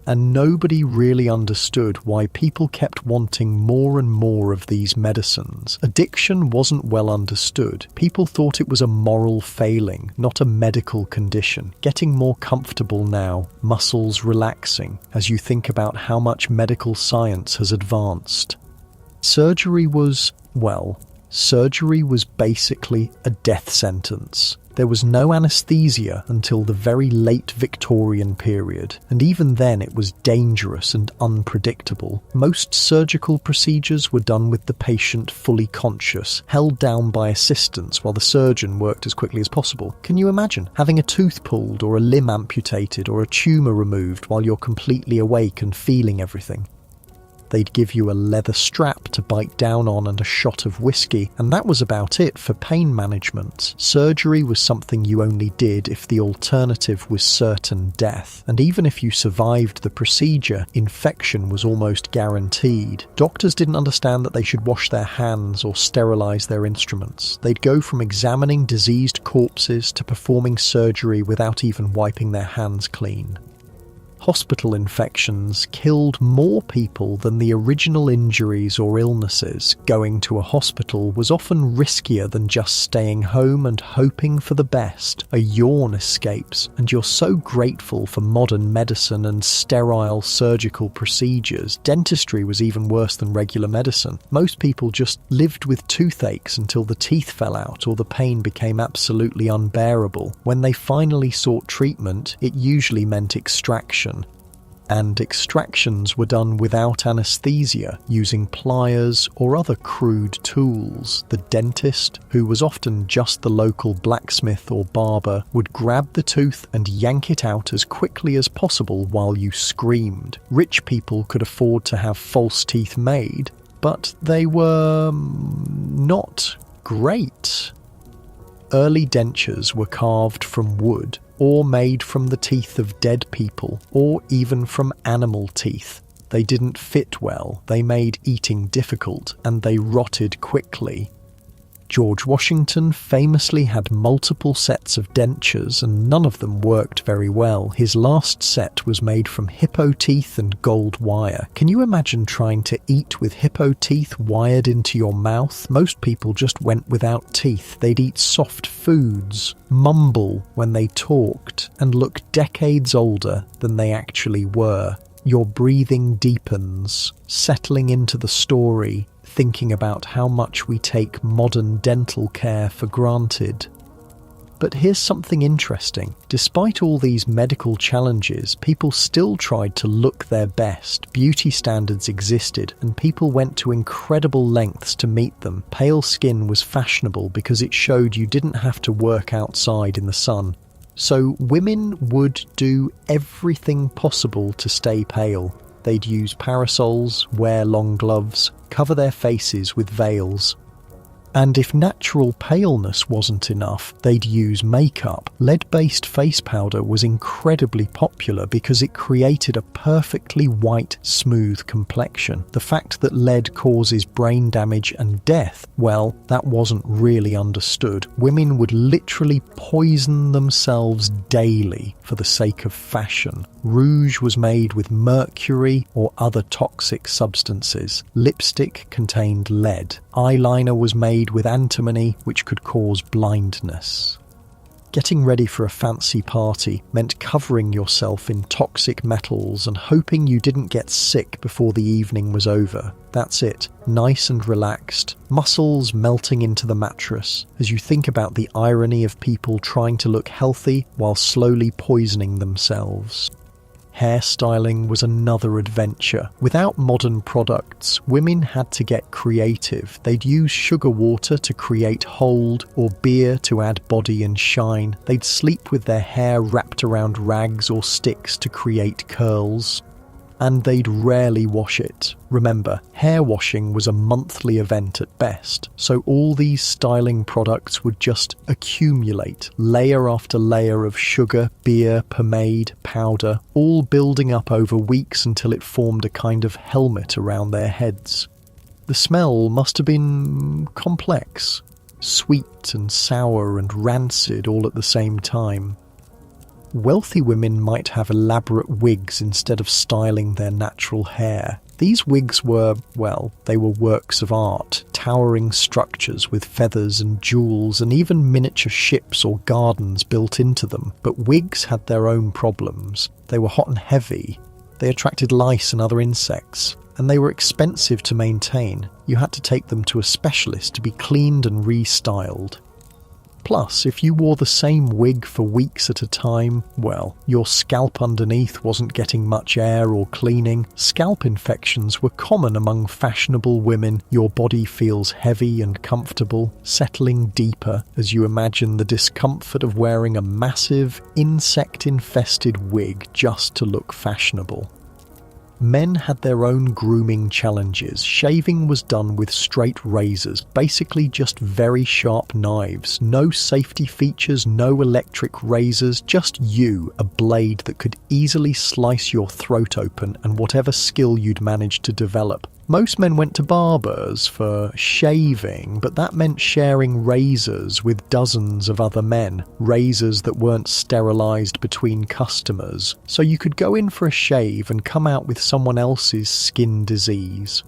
And nobody really understood why people kept wanting more and more of these medicines. Addiction wasn't well understood. People thought it was a moral failing, not a medical condition. Getting more comfortable now, muscles relaxing, as you think about how much medical science has advanced. Surgery was basically a death sentence. There was no anesthesia until the very late Victorian period, and even then it was dangerous and unpredictable. Most surgical procedures were done with the patient fully conscious, held down by assistants while the surgeon worked as quickly as possible. Can you imagine having a tooth pulled or a limb amputated or a tumour removed while you're completely awake and feeling everything? They'd give you a leather strap to bite down on and a shot of whiskey, and that was about it for pain management. Surgery was something you only did if the alternative was certain death, and even if you survived the procedure, infection was almost guaranteed. Doctors didn't understand that they should wash their hands or sterilise their instruments. They'd go from examining diseased corpses to performing surgery without even wiping their hands clean. Hospital infections killed more people than the original injuries or illnesses. Going to a hospital was often riskier than just staying home and hoping for the best. A yawn escapes, and you're so grateful for modern medicine and sterile surgical procedures. Dentistry was even worse than regular medicine. Most people just lived with toothaches until the teeth fell out or the pain became absolutely unbearable. When they finally sought treatment, it usually meant extraction. And extractions were done without anaesthesia, using pliers or other crude tools. The dentist, who was often just the local blacksmith or barber, would grab the tooth and yank it out as quickly as possible while you screamed. Rich people could afford to have false teeth made, but they were not great. Early dentures were carved from wood, or made from the teeth of dead people, or even from animal teeth. They didn't fit well, they made eating difficult, and they rotted quickly. George Washington famously had multiple sets of dentures, and none of them worked very well. His last set was made from hippo teeth and gold wire. Can you imagine trying to eat with hippo teeth wired into your mouth? Most people just went without teeth. They'd eat soft foods, mumble when they talked, and look decades older than they actually were. Your breathing deepens, settling into the story, thinking about how much we take modern dental care for granted. But here's something interesting. Despite all these medical challenges, people still tried to look their best. Beauty standards existed, and people went to incredible lengths to meet them. Pale skin was fashionable because it showed you didn't have to work outside in the sun. So women would do everything possible to stay pale. They'd use parasols, wear long gloves, cover their faces with veils. And if natural paleness wasn't enough, they'd use makeup. Lead-based face powder was incredibly popular because it created a perfectly white, smooth complexion. The fact that lead causes brain damage and death, well, that wasn't really understood. Women would literally poison themselves daily for the sake of fashion. Rouge was made with mercury or other toxic substances. Lipstick contained lead. Eyeliner was made with antimony, which could cause blindness. Getting ready for a fancy party meant covering yourself in toxic metals and hoping you didn't get sick before the evening was over. That's it, nice and relaxed, muscles melting into the mattress as you think about the irony of people trying to look healthy while slowly poisoning themselves. Hairstyling was another adventure. Without modern products, women had to get creative. They'd use sugar water to create hold or beer to add body and shine. They'd sleep with their hair wrapped around rags or sticks to create curls. And they'd rarely wash it. Remember, hair washing was a monthly event at best, so all these styling products would just accumulate, layer after layer of sugar, beer, pomade, powder, all building up over weeks until it formed a kind of helmet around their heads. The smell must have been complex, sweet and sour and rancid all at the same time. Wealthy women might have elaborate wigs instead of styling their natural hair. These wigs were, well, they were works of art, towering structures with feathers and jewels and even miniature ships or gardens built into them. But wigs had their own problems. They were hot and heavy. They attracted lice and other insects. And they were expensive to maintain. You had to take them to a specialist to be cleaned and restyled. Plus, if you wore the same wig for weeks at a time, well, your scalp underneath wasn't getting much air or cleaning. Scalp infections were common among fashionable women. Your body feels heavy and comfortable, settling deeper as you imagine the discomfort of wearing a massive, insect-infested wig just to look fashionable. Men had their own grooming challenges. Shaving was done with straight razors, basically just very sharp knives. No safety features, no electric razors, just you, a blade that could easily slice your throat open and whatever skill you'd managed to develop. Most men went to barbers for shaving, but that meant sharing razors with dozens of other men, razors that weren't sterilised between customers, so you could go in for a shave and come out with someone else's skin disease.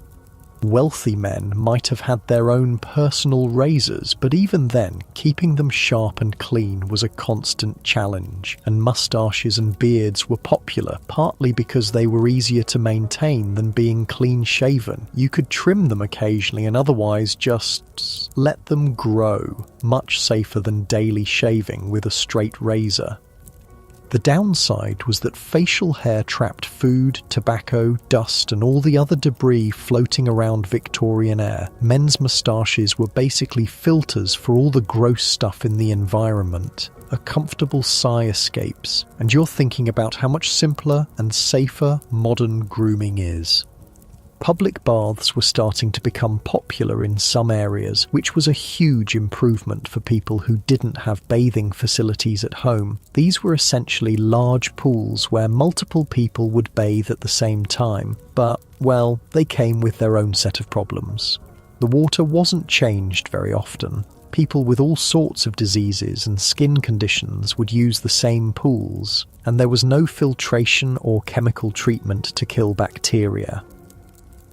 Wealthy men might have had their own personal razors, but even then, keeping them sharp and clean was a constant challenge, and moustaches and beards were popular, partly because they were easier to maintain than being clean-shaven. You could trim them occasionally and otherwise just let them grow, much safer than daily shaving with a straight razor. The downside was that facial hair trapped food, tobacco, dust and all the other debris floating around Victorian air. Men's moustaches were basically filters for all the gross stuff in the environment. A comfortable sigh escapes, and you're thinking about how much simpler and safer modern grooming is. Public baths were starting to become popular in some areas, which was a huge improvement for people who didn't have bathing facilities at home. These were essentially large pools where multiple people would bathe at the same time, but, well, they came with their own set of problems. The water wasn't changed very often. People with all sorts of diseases and skin conditions would use the same pools, and there was no filtration or chemical treatment to kill bacteria.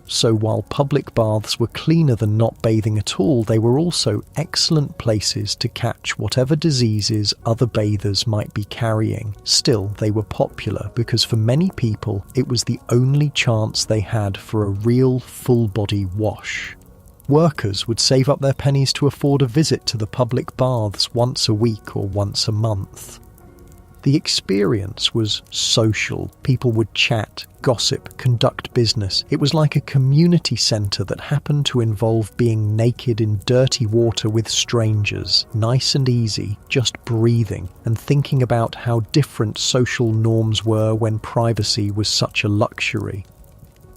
So while public baths were cleaner than not bathing at all, they were also excellent places to catch whatever diseases other bathers might be carrying. Still, they were popular because for many people it was the only chance they had for a real full-body wash. Workers would save up their pennies to afford a visit to the public baths once a week or once a month. The experience was social. People would chat, gossip, conduct business. It was like a community centre that happened to involve being naked in dirty water with strangers. Nice and easy, just breathing and thinking about how different social norms were when privacy was such a luxury.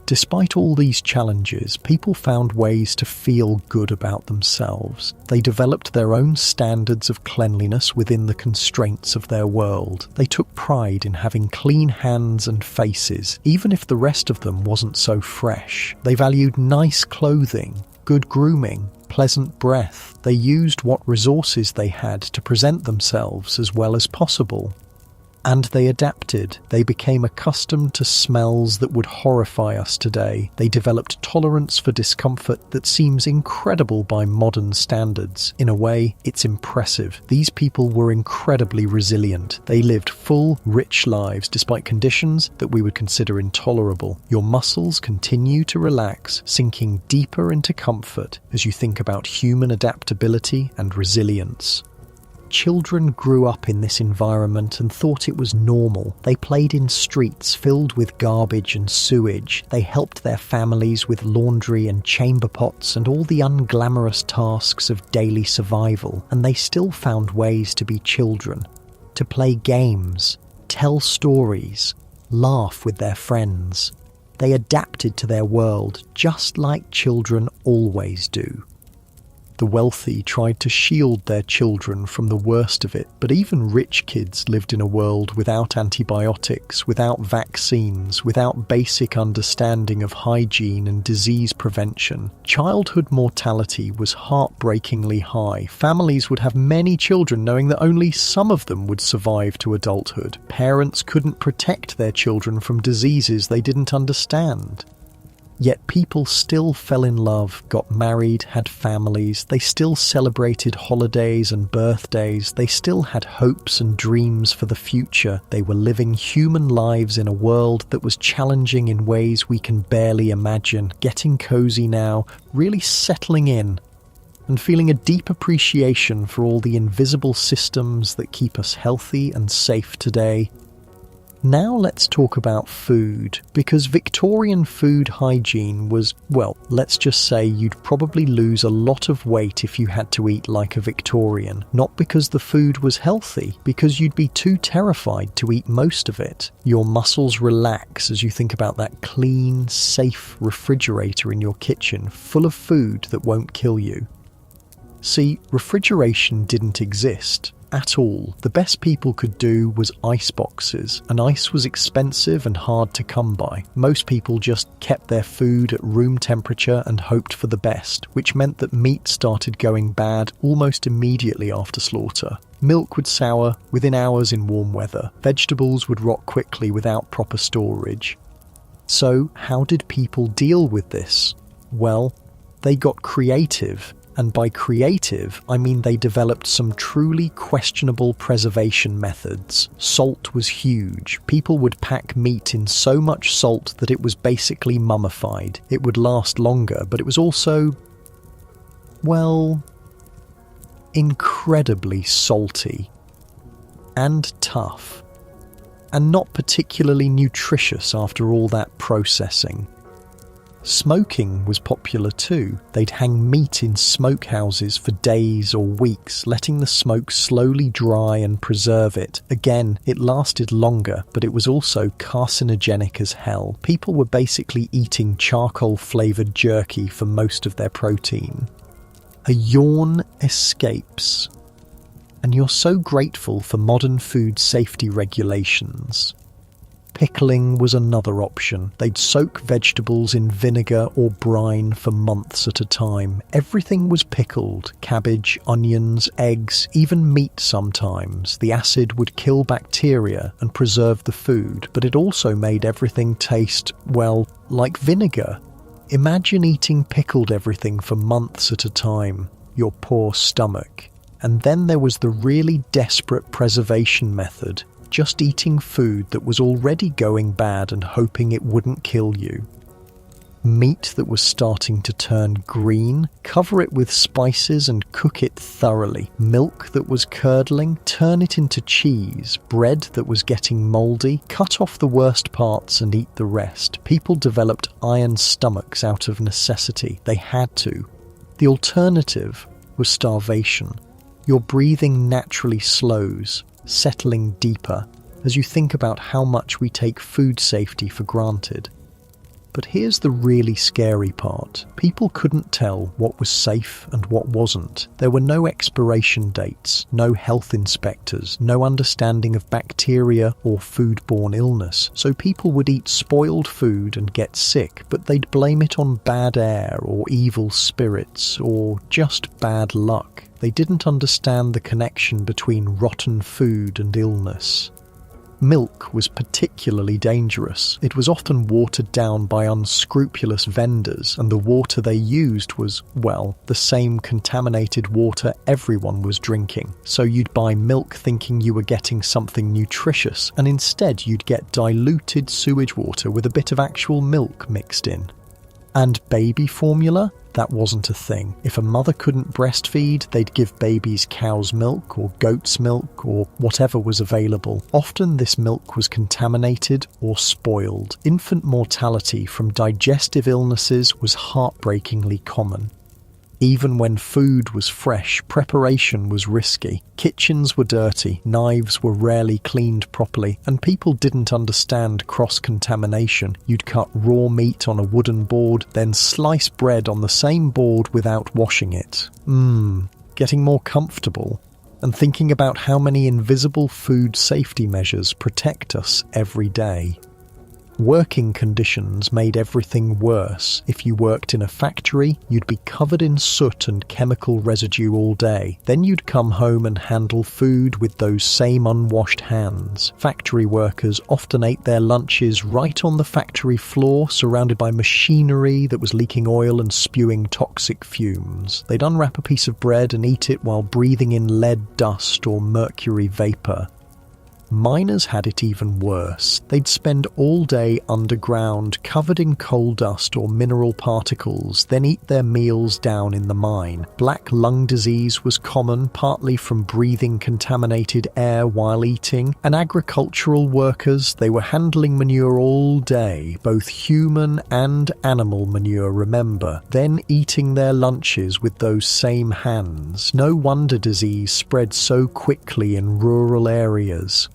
Despite all these challenges, people found ways to feel good about themselves. They developed their own standards of cleanliness within the constraints of their world. They took pride in having clean hands and faces, even if the rest of them wasn't so fresh. They valued nice clothing, good grooming, pleasant breath. They used what resources they had to present themselves as well as possible. And they adapted. They became accustomed to smells that would horrify us today. They developed tolerance for discomfort that seems incredible by modern standards. In a way, it's impressive. These people were incredibly resilient. They lived full, rich lives despite conditions that we would consider intolerable. Your muscles continue to relax, sinking deeper into comfort as you think about human adaptability and resilience. Children grew up in this environment and thought it was normal. They played in streets filled with garbage and sewage. They helped their families with laundry and chamber pots and all the unglamorous tasks of daily survival. And they still found ways to be children, to play games, tell stories, laugh with their friends. They adapted to their world just like children always do. The wealthy tried to shield their children from the worst of it, but even rich kids lived in a world without antibiotics, without vaccines, without basic understanding of hygiene and disease prevention. Childhood mortality was heartbreakingly high. Families would have many children knowing that only some of them would survive to adulthood. Parents couldn't protect their children from diseases they didn't understand. Yet people still fell in love, got married, had families. They still celebrated holidays and birthdays. They still had hopes and dreams for the future. They were living human lives in a world that was challenging in ways we can barely imagine. Getting cozy now, really settling in, and feeling a deep appreciation for all the invisible systems that keep us healthy and safe today. Now let's talk about food, because Victorian food hygiene was, well, let's just say you'd probably lose a lot of weight if you had to eat like a Victorian. Not because the food was healthy, because you'd be too terrified to eat most of it. Your muscles relax as you think about that clean, safe refrigerator in your kitchen, full of food that won't kill you. See, refrigeration didn't exist at all. The best people could do was ice boxes, and ice was expensive and hard to come by. Most people just kept their food at room temperature and hoped for the best, which meant that meat started going bad almost immediately after slaughter. Milk would sour within hours in warm weather. Vegetables would rot quickly without proper storage. So, how did people deal with this? Well, they got creative. And by creative, I mean they developed some truly questionable preservation methods. Salt was huge. People would pack meat in so much salt that it was basically mummified. It would last longer, but it was also, well, incredibly salty and tough, and not particularly nutritious after all that processing. Smoking was popular too. They'd hang meat in smokehouses for days or weeks, letting the smoke slowly dry and preserve it. Again, it lasted longer, but it was also carcinogenic as hell. People were basically eating charcoal-flavoured jerky for most of their protein. A yawn escapes. And you're so grateful for modern food safety regulations. Pickling was another option. They'd soak vegetables in vinegar or brine for months at a time. Everything was pickled. Cabbage, onions, eggs, even meat sometimes. The acid would kill bacteria and preserve the food, but it also made everything taste, well, like vinegar. Imagine eating pickled everything for months at a time. Your poor stomach. And then there was the really desperate preservation method. Just eating food that was already going bad and hoping it wouldn't kill you. Meat that was starting to turn green, cover it with spices and cook it thoroughly. Milk that was curdling, turn it into cheese. Bread that was getting mouldy, cut off the worst parts and eat the rest. People developed iron stomachs out of necessity. They had to. The alternative was starvation. Your breathing naturally slows, settling deeper as you think about how much we take food safety for granted. But here's the really scary part. People couldn't tell what was safe and what wasn't. There were no expiration dates, no health inspectors, no understanding of bacteria or foodborne illness. So people would eat spoiled food and get sick, but they'd blame it on bad air or evil spirits or just bad luck. They didn't understand the connection between rotten food and illness. Milk was particularly dangerous. It was often watered down by unscrupulous vendors, and the water they used was, well, the same contaminated water everyone was drinking. So you'd buy milk thinking you were getting something nutritious, and instead you'd get diluted sewage water with a bit of actual milk mixed in. And baby formula? That wasn't a thing. If a mother couldn't breastfeed, they'd give babies cow's milk or goat's milk or whatever was available. Often this milk was contaminated or spoiled. Infant mortality from digestive illnesses was heartbreakingly common. Even when food was fresh, preparation was risky. Kitchens were dirty, knives were rarely cleaned properly, and people didn't understand cross-contamination. You'd cut raw meat on a wooden board, then slice bread on the same board without washing it. Getting more comfortable. And thinking about how many invisible food safety measures protect us every day. Working conditions made everything worse. If you worked in a factory, you'd be covered in soot and chemical residue all day. Then you'd come home and handle food with those same unwashed hands. Factory workers often ate their lunches right on the factory floor, surrounded by machinery that was leaking oil and spewing toxic fumes. They'd unwrap a piece of bread and eat it while breathing in lead dust or mercury vapor. Miners had it even worse. They'd spend all day underground, covered in coal dust or mineral particles, then eat their meals down in the mine. Black lung disease was common, partly from breathing contaminated air while eating. And agricultural workers, they were handling manure all day, both human and animal manure, remember, then eating their lunches with those same hands. No wonder disease spread so quickly in rural areas.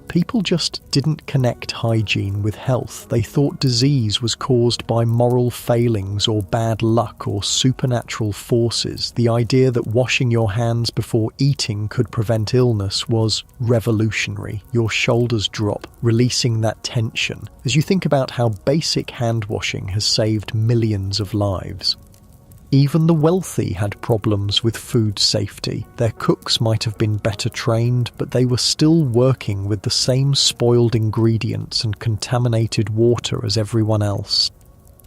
People just didn't connect hygiene with health. They thought disease was caused by moral failings or bad luck or supernatural forces. The idea that washing your hands before eating could prevent illness was revolutionary. Your shoulders drop, releasing that tension, as you think about how basic hand washing has saved millions of lives. Even the wealthy had problems with food safety. Their cooks might have been better trained, but they were still working with the same spoiled ingredients and contaminated water as everyone else.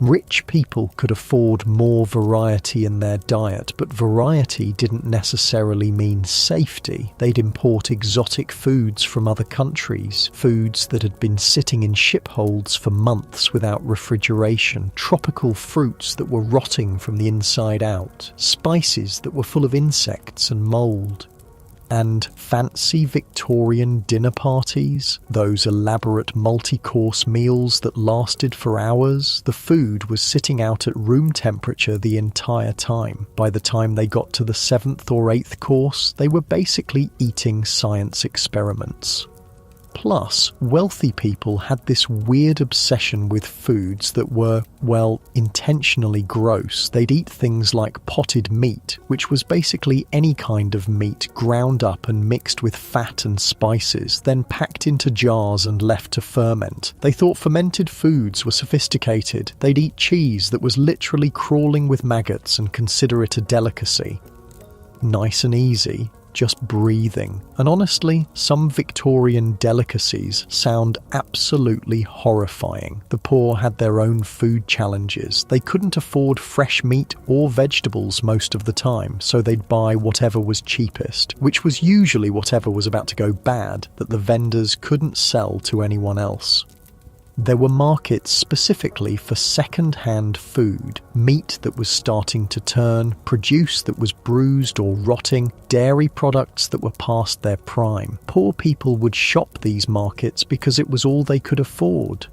Rich people could afford more variety in their diet, but variety didn't necessarily mean safety. They'd import exotic foods from other countries, foods that had been sitting in ship holds for months without refrigeration, tropical fruits that were rotting from the inside out, spices that were full of insects and mold. And fancy Victorian dinner parties, those elaborate multi-course meals that lasted for hours. The food was sitting out at room temperature the entire time. By the time they got to the 7th or 8th course, they were basically eating science experiments. Plus, wealthy people had this weird obsession with foods that were, well, intentionally gross. They'd eat things like potted meat, which was basically any kind of meat ground up and mixed with fat and spices, then packed into jars and left to ferment. They thought fermented foods were sophisticated. They'd eat cheese that was literally crawling with maggots and consider it a delicacy. Nice and easy. Just breathing. And honestly, some Victorian delicacies sound absolutely horrifying. The poor had their own food challenges. They couldn't afford fresh meat or vegetables most of the time, so they'd buy whatever was cheapest, which was usually whatever was about to go bad that the vendors couldn't sell to anyone else. There were markets specifically for second-hand food, meat that was starting to turn, produce that was bruised or rotting, dairy products that were past their prime. Poor people would shop these markets because it was all they could afford.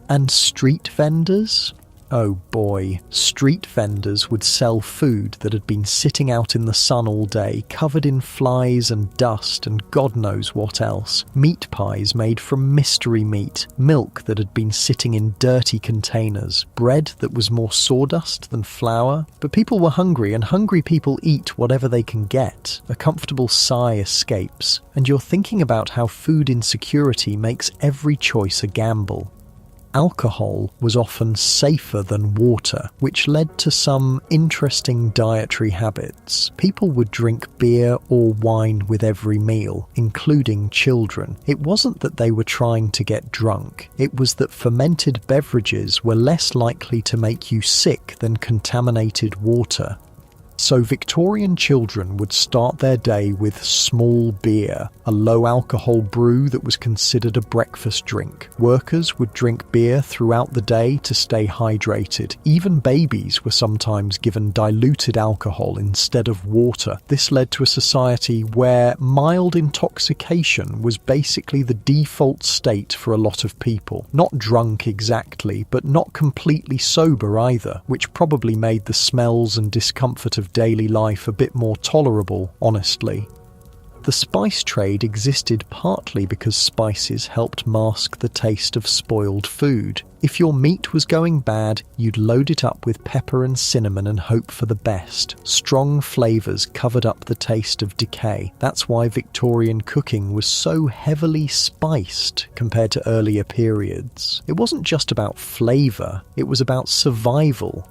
And street vendors? Oh boy, street vendors would sell food that had been sitting out in the sun all day, covered in flies and dust and God knows what else. Meat pies made from mystery meat, milk that had been sitting in dirty containers, bread that was more sawdust than flour. But people were hungry, and hungry people eat whatever they can get. A comfortable sigh escapes, and you're thinking about how food insecurity makes every choice a gamble. Alcohol was often safer than water, which led to some interesting dietary habits. People would drink beer or wine with every meal, including children. It wasn't that they were trying to get drunk, it was that fermented beverages were less likely to make you sick than contaminated water. So Victorian children would start their day with small beer, a low-alcohol brew that was considered a breakfast drink. Workers would drink beer throughout the day to stay hydrated. Even babies were sometimes given diluted alcohol instead of water. This led to a society where mild intoxication was basically the default state for a lot of people. Not drunk exactly, but not completely sober either, which probably made the smells and discomfort of daily life a bit more tolerable, honestly. The spice trade existed partly because spices helped mask the taste of spoiled food. If your meat was going bad, you'd load it up with pepper and cinnamon and hope for the best. Strong flavours covered up the taste of decay. That's why Victorian cooking was so heavily spiced compared to earlier periods. It wasn't just about flavour, it was about survival.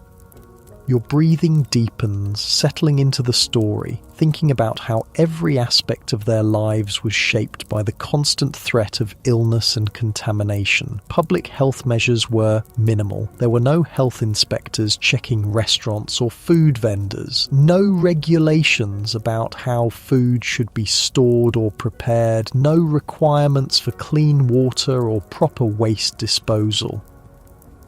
Your breathing deepens, settling into the story, thinking about how every aspect of their lives was shaped by the constant threat of illness and contamination. Public health measures were minimal. There were no health inspectors checking restaurants or food vendors, no regulations about how food should be stored or prepared, no requirements for clean water or proper waste disposal.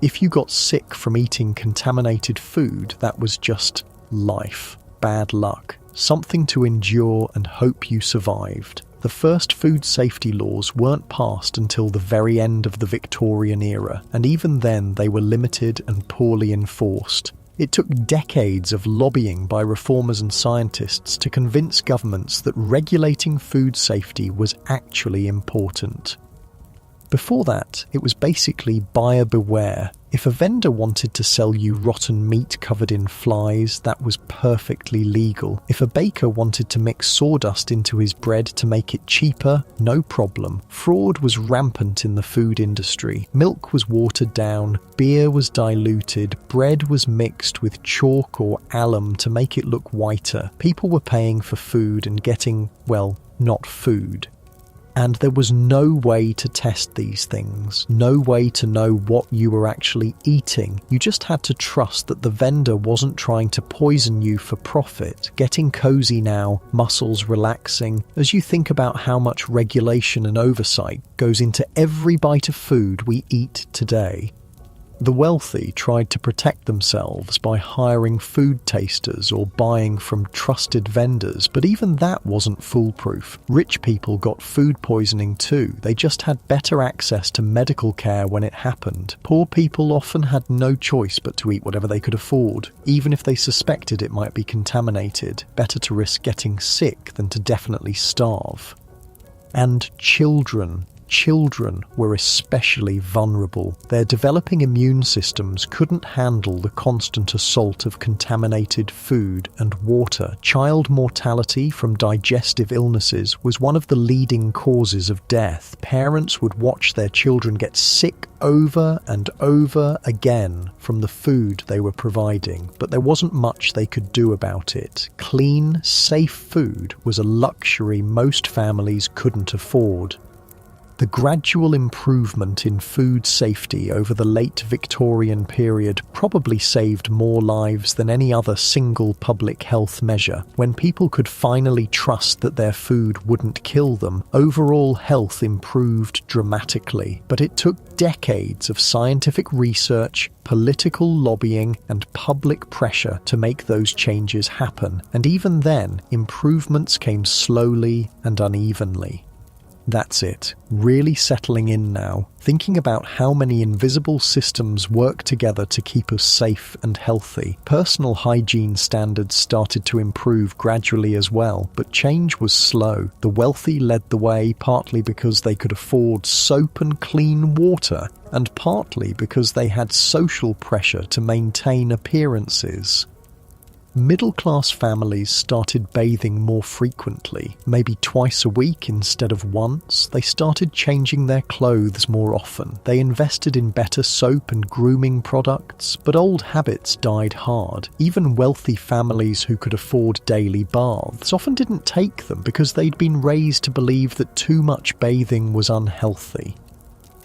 If you got sick from eating contaminated food, that was just life. Bad luck. Something to endure and hope you survived. The first food safety laws weren't passed until the very end of the Victorian era, and even then they were limited and poorly enforced. It took decades of lobbying by reformers and scientists to convince governments that regulating food safety was actually important. Before that, it was basically buyer beware. If a vendor wanted to sell you rotten meat covered in flies, that was perfectly legal. If a baker wanted to mix sawdust into his bread to make it cheaper, no problem. Fraud was rampant in the food industry. Milk was watered down, beer was diluted, bread was mixed with chalk or alum to make it look whiter. People were paying for food and getting, well, not food. And there was no way to test these things, no way to know what you were actually eating. You just had to trust that the vendor wasn't trying to poison you for profit. Getting cozy now, muscles relaxing, as you think about how much regulation and oversight goes into every bite of food we eat today. The wealthy tried to protect themselves by hiring food tasters or buying from trusted vendors, but even that wasn't foolproof. Rich people got food poisoning too. They just had better access to medical care when it happened. Poor people often had no choice but to eat whatever they could afford, even if they suspected it might be contaminated. Better to risk getting sick than to definitely starve. And children were especially vulnerable. Their developing immune systems couldn't handle the constant assault of contaminated food and water. Child mortality from digestive illnesses was one of the leading causes of death. Parents would watch their children get sick over and over again from the food they were providing, but there wasn't much they could do about it. Clean, safe food was a luxury most families couldn't afford. The gradual improvement in food safety over the late Victorian period probably saved more lives than any other single public health measure. When people could finally trust that their food wouldn't kill them, overall health improved dramatically. But it took decades of scientific research, political lobbying, and public pressure to make those changes happen. And even then, improvements came slowly and unevenly. That's it. Really settling in now, thinking about how many invisible systems work together to keep us safe and healthy. Personal hygiene standards started to improve gradually as well, but change was slow. The wealthy led the way, partly because they could afford soap and clean water, and partly because they had social pressure to maintain appearances. Middle-class families started bathing more frequently, maybe twice a week instead of once. They started changing their clothes more often. They invested in better soap and grooming products, but old habits died hard. Even wealthy families who could afford daily baths often didn't take them because they'd been raised to believe that too much bathing was unhealthy.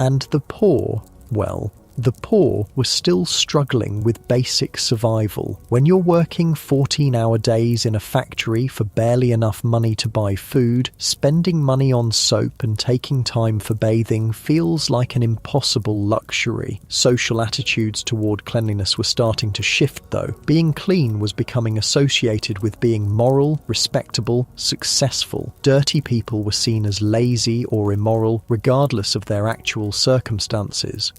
And the poor, well, the poor were still struggling with basic survival. When you're working 14-hour days in a factory for barely enough money to buy food, spending money on soap and taking time for bathing feels like an impossible luxury. Social attitudes toward cleanliness were starting to shift though. Being clean was becoming associated with being moral, respectable, successful. Dirty people were seen as lazy or immoral, regardless of their actual circumstances.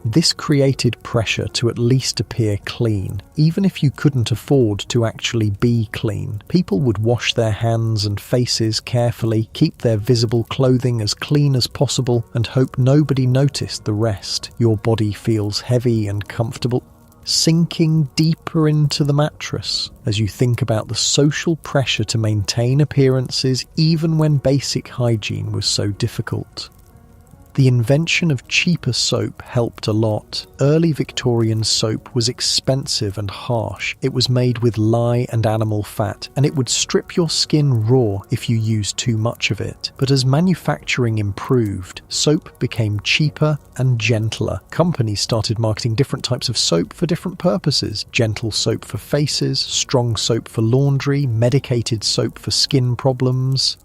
This created pressure to at least appear clean. Even if you couldn't afford to actually be clean, people would wash their hands and faces carefully, keep their visible clothing as clean as possible, and hope nobody noticed the rest. Your body feels heavy and comfortable, sinking deeper into the mattress as you think about the social pressure to maintain appearances even when basic hygiene was so difficult. The invention of cheaper soap helped a lot. Early Victorian soap was expensive and harsh. It was made with lye and animal fat, and it would strip your skin raw if you used too much of it. But as manufacturing improved, soap became cheaper and gentler. Companies started marketing different types of soap for different purposes. Gentle soap for faces, strong soap for laundry, medicated soap for skin problems.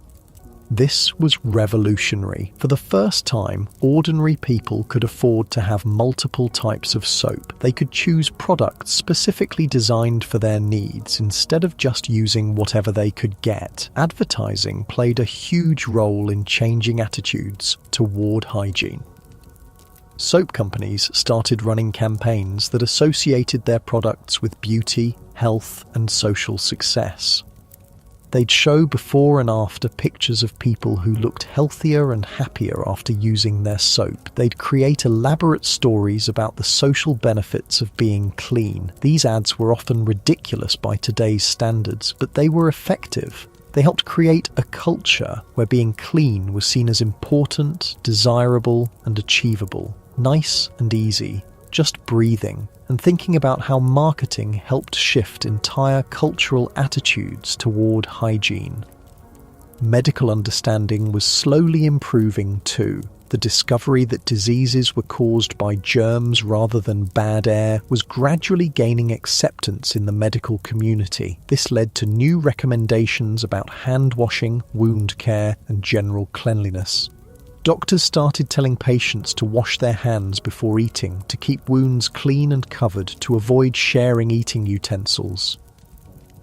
This was revolutionary. For the first time, ordinary people could afford to have multiple types of soap. They could choose products specifically designed for their needs instead of just using whatever they could get. Advertising played a huge role in changing attitudes toward hygiene. Soap companies started running campaigns that associated their products with beauty, health, and social success. They'd show before and after pictures of people who looked healthier and happier after using their soap. They'd create elaborate stories about the social benefits of being clean. These ads were often ridiculous by today's standards, but they were effective. They helped create a culture where being clean was seen as important, desirable, and achievable. Nice and easy, just breathing. And thinking about how marketing helped shift entire cultural attitudes toward hygiene. Medical understanding was slowly improving too. The discovery that diseases were caused by germs rather than bad air was gradually gaining acceptance in the medical community. This led to new recommendations about hand washing, wound care, and general cleanliness. Doctors started telling patients to wash their hands before eating, to keep wounds clean and covered, to avoid sharing eating utensils.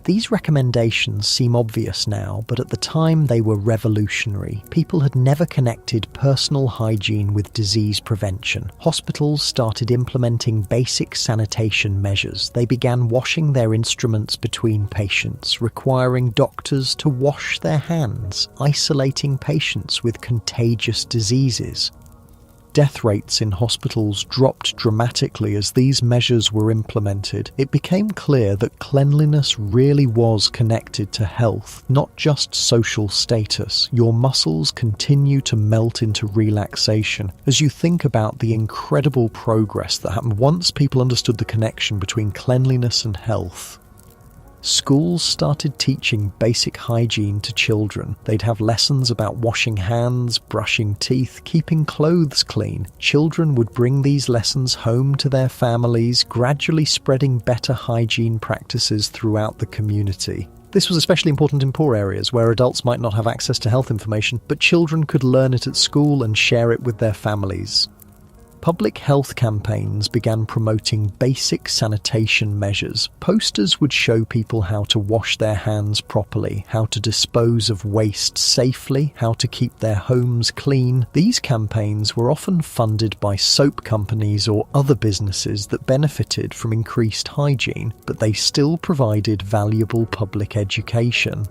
These recommendations seem obvious now, but at the time they were revolutionary. People had never connected personal hygiene with disease prevention. Hospitals started implementing basic sanitation measures. They began washing their instruments between patients, requiring doctors to wash their hands, isolating patients with contagious diseases. Death rates in hospitals dropped dramatically as these measures were implemented. It became clear that cleanliness really was connected to health, not just social status. Your muscles continue to melt into relaxation as you think about the incredible progress that happened once people understood the connection between cleanliness and health. Schools started teaching basic hygiene to children. They'd have lessons about washing hands, brushing teeth, keeping clothes clean. Children would bring these lessons home to their families, gradually spreading better hygiene practices throughout the community. This was especially important in poor areas where adults might not have access to health information, but children could learn it at school and share it with their families. Public health campaigns began promoting basic sanitation measures. Posters would show people how to wash their hands properly, how to dispose of waste safely, how to keep their homes clean. These campaigns were often funded by soap companies or other businesses that benefited from increased hygiene, but they still provided valuable public education.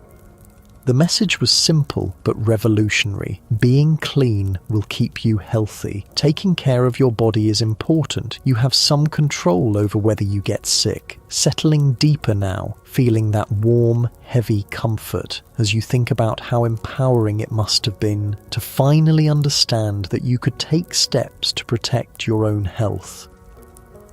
The message was simple but revolutionary. Being clean will keep you healthy. Taking care of your body is important. You have some control over whether you get sick. Settling deeper now, feeling that warm, heavy comfort as you think about how empowering it must have been to finally understand that you could take steps to protect your own health.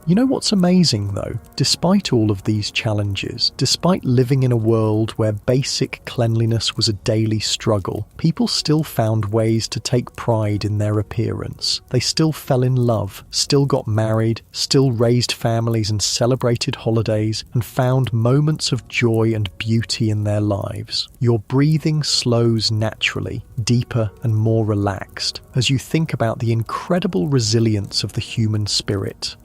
You know what's amazing though? Despite all of these challenges, despite living in a world where basic cleanliness was a daily struggle, people still found ways to take pride in their appearance. They still fell in love, still got married, still raised families and celebrated holidays, and found moments of joy and beauty in their lives. Your breathing slows naturally, deeper and more relaxed, as you think about the incredible resilience of the human spirit.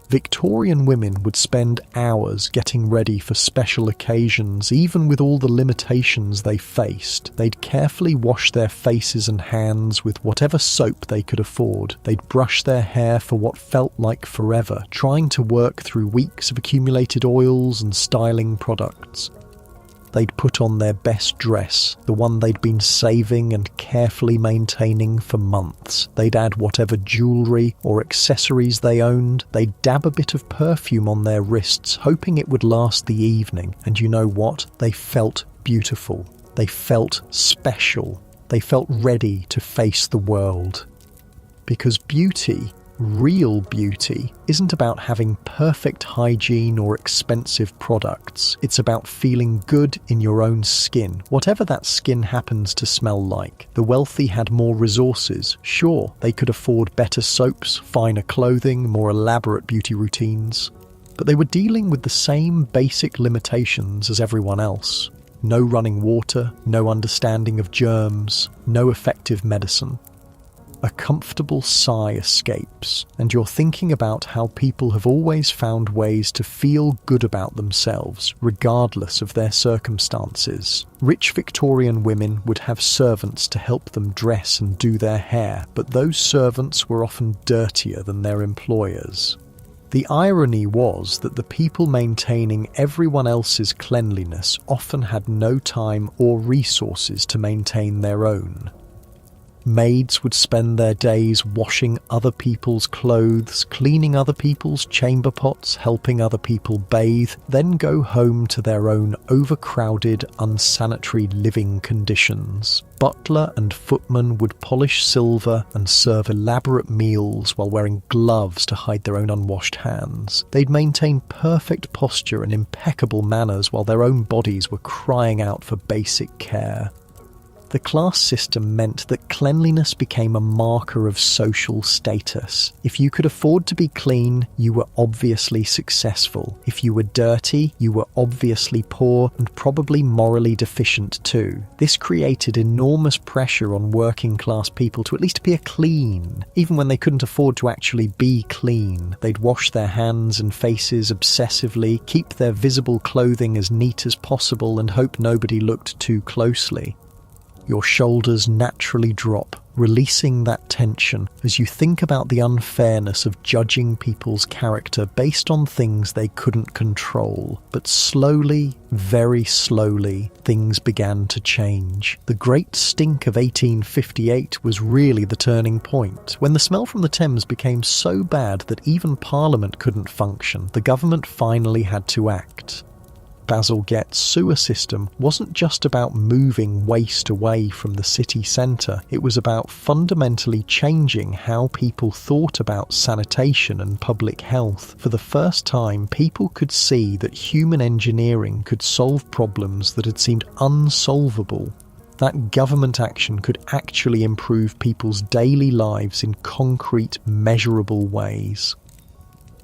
Victorian women would spend hours getting ready for special occasions, even with all the limitations they faced. They'd carefully wash their faces and hands with whatever soap they could afford. They'd brush their hair for what felt like forever, trying to work through weeks of accumulated oils and styling products. They'd put on their best dress, the one they'd been saving and carefully maintaining for months. They'd add whatever jewellery or accessories they owned. They'd dab a bit of perfume on their wrists, hoping it would last the evening. And you know what? They felt beautiful. They felt special. They felt ready to face the world. Because beauty, real beauty, isn't about having perfect hygiene or expensive products. It's about feeling good in your own skin, whatever that skin happens to smell like. The wealthy had more resources. Sure, they could afford better soaps, finer clothing, more elaborate beauty routines. But they were dealing with the same basic limitations as everyone else. No running water, no understanding of germs, no effective medicine. A comfortable sigh escapes, and you're thinking about how people have always found ways to feel good about themselves, regardless of their circumstances. Rich Victorian women would have servants to help them dress and do their hair, but those servants were often dirtier than their employers. The irony was that the people maintaining everyone else's cleanliness often had no time or resources to maintain their own. Maids would spend their days washing other people's clothes, cleaning other people's chamber pots, helping other people bathe, then go home to their own overcrowded, unsanitary living conditions. Butler and footman would polish silver and serve elaborate meals while wearing gloves to hide their own unwashed hands. They'd maintain perfect posture and impeccable manners while their own bodies were crying out for basic care. The class system meant that cleanliness became a marker of social status. If you could afford to be clean, you were obviously successful. If you were dirty, you were obviously poor and probably morally deficient too. This created enormous pressure on working class people to at least appear clean. Even when they couldn't afford to actually be clean, they'd wash their hands and faces obsessively, keep their visible clothing as neat as possible, and hope nobody looked too closely. Your shoulders naturally drop, releasing that tension as you think about the unfairness of judging people's character based on things they couldn't control. But slowly, very slowly, things began to change. The Great Stink of 1858 was really the turning point. When the smell from the Thames became so bad that even Parliament couldn't function, the government finally had to act. Bazalgette's sewer system wasn't just about moving waste away from the city centre, it was about fundamentally changing how people thought about sanitation and public health. For the first time, people could see that human engineering could solve problems that had seemed unsolvable. That government action could actually improve people's daily lives in concrete, measurable ways.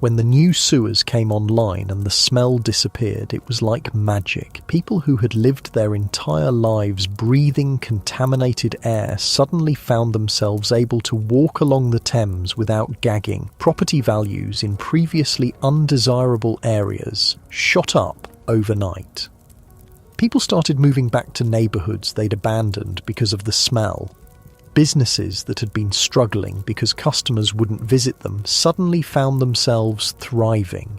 When the new sewers came online and the smell disappeared, it was like magic. People who had lived their entire lives breathing contaminated air suddenly found themselves able to walk along the Thames without gagging. Property values in previously undesirable areas shot up overnight. People started moving back to neighbourhoods they'd abandoned because of the smell. Businesses that had been struggling because customers wouldn't visit them suddenly found themselves thriving.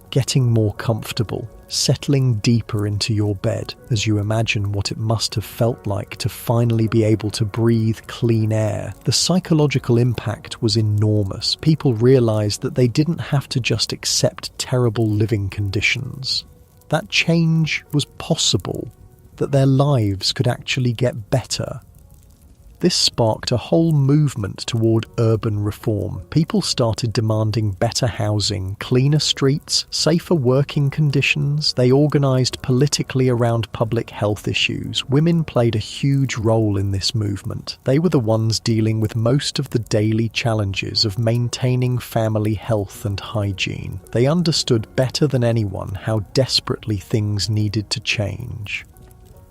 Getting more comfortable, settling deeper into your bed as you imagine what it must have felt like to finally be able to breathe clean air. The psychological impact was enormous. People realised that they didn't have to just accept terrible living conditions. That change was possible, that their lives could actually get better. This sparked a whole movement toward urban reform. People started demanding better housing, cleaner streets, safer working conditions. They organised politically around public health issues. Women played a huge role in this movement. They were the ones dealing with most of the daily challenges of maintaining family health and hygiene. They understood better than anyone how desperately things needed to change.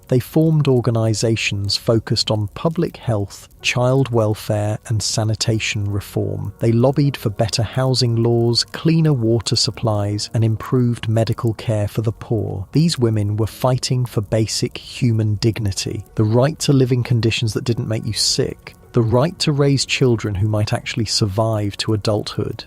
They formed organisations focused on public health, child welfare and sanitation reform. They lobbied for better housing laws, cleaner water supplies and improved medical care for the poor. These women were fighting for basic human dignity, the right to live in conditions that didn't make you sick, the right to raise children who might actually survive to adulthood.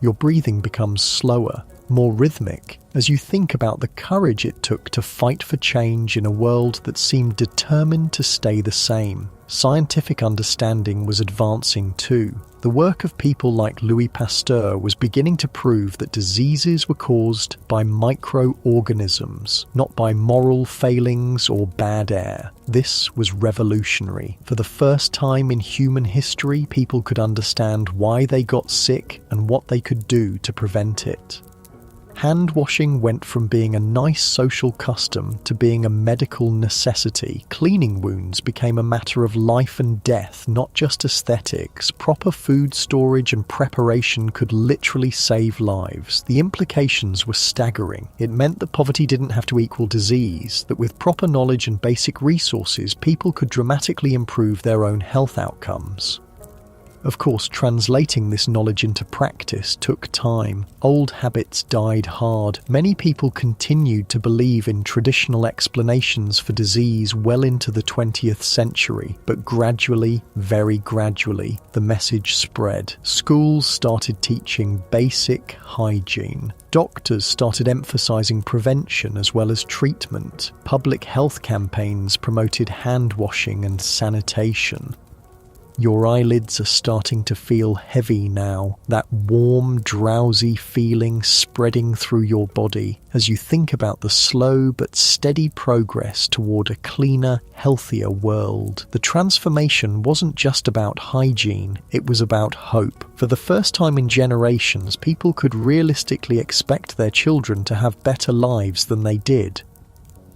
Your breathing becomes slower, more rhythmic, as you think about the courage it took to fight for change in a world that seemed determined to stay the same. Scientific understanding was advancing too. The work of people like Louis Pasteur was beginning to prove that diseases were caused by microorganisms, not by moral failings or bad air. This was revolutionary. For the first time in human history, people could understand why they got sick and what they could do to prevent it. Hand washing went from being a nice social custom to being a medical necessity. Cleaning wounds became a matter of life and death, not just aesthetics. Proper food storage and preparation could literally save lives. The implications were staggering. It meant that poverty didn't have to equal disease, that with proper knowledge and basic resources, people could dramatically improve their own health outcomes. Of course, translating this knowledge into practice took time. Old habits died hard. Many people continued to believe in traditional explanations for disease well into the 20th century, but gradually, very gradually, the message spread. Schools started teaching basic hygiene. Doctors started emphasizing prevention as well as treatment. Public health campaigns promoted hand washing and sanitation. Your eyelids are starting to feel heavy now, that warm, drowsy feeling spreading through your body as you think about the slow but steady progress toward a cleaner, healthier world. The transformation wasn't just about hygiene, it was about hope. For the first time in generations, people could realistically expect their children to have better lives than they did.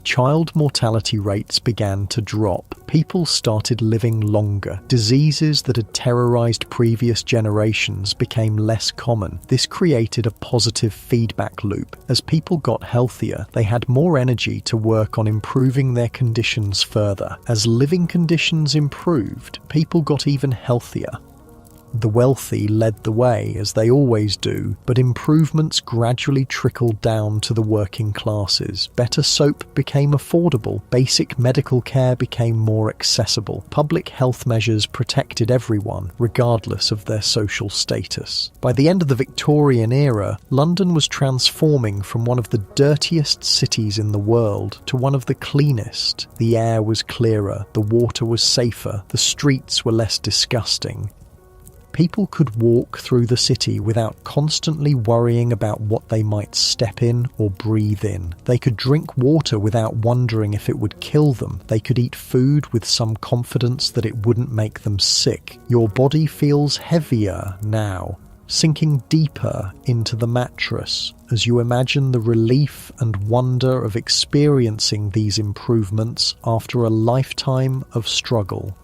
Child mortality rates began to drop. People started living longer. Diseases that had terrorized previous generations became less common. This created a positive feedback loop. As people got healthier, they had more energy to work on improving their conditions further. As living conditions improved, people got even healthier. The wealthy led the way, as they always do, but improvements gradually trickled down to the working classes. Better soap became affordable, basic medical care became more accessible, public health measures protected everyone, regardless of their social status. By the end of the Victorian era, London was transforming from one of the dirtiest cities in the world to one of the cleanest. The air was clearer, the water was safer, the streets were less disgusting. People could walk through the city without constantly worrying about what they might step in or breathe in. They could drink water without wondering if it would kill them. They could eat food with some confidence that it wouldn't make them sick. Your body feels heavier now, sinking deeper into the mattress as you imagine the relief and wonder of experiencing these improvements after a lifetime of struggle.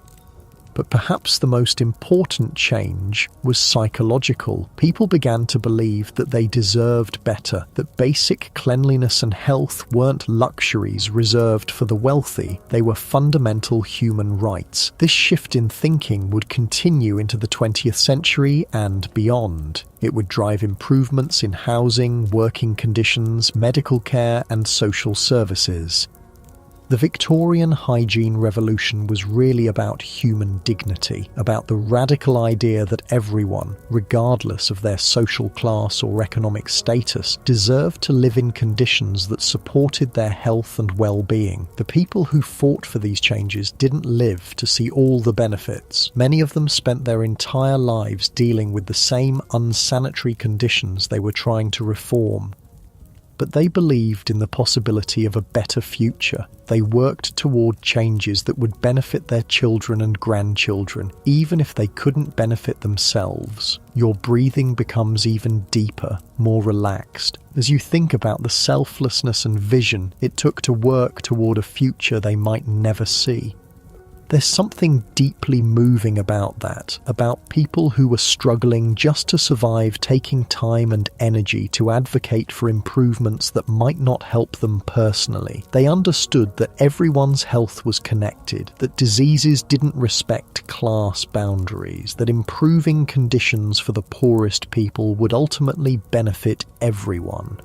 But perhaps the most important change was psychological. People began to believe that they deserved better, that basic cleanliness and health weren't luxuries reserved for the wealthy, they were fundamental human rights. This shift in thinking would continue into the 20th century and beyond. It would drive improvements in housing, working conditions, medical care, and social services. The Victorian hygiene revolution was really about human dignity, about the radical idea that everyone, regardless of their social class or economic status, deserved to live in conditions that supported their health and well-being. The people who fought for these changes didn't live to see all the benefits. Many of them spent their entire lives dealing with the same unsanitary conditions they were trying to reform. But they believed in the possibility of a better future. They worked toward changes that would benefit their children and grandchildren, even if they couldn't benefit themselves. Your breathing becomes even deeper, more relaxed, as you think about the selflessness and vision it took to work toward a future they might never see. There's something deeply moving about that, about people who were struggling just to survive, taking time and energy to advocate for improvements that might not help them personally. They understood that everyone's health was connected, that diseases didn't respect class boundaries, that improving conditions for the poorest people would ultimately benefit everyone.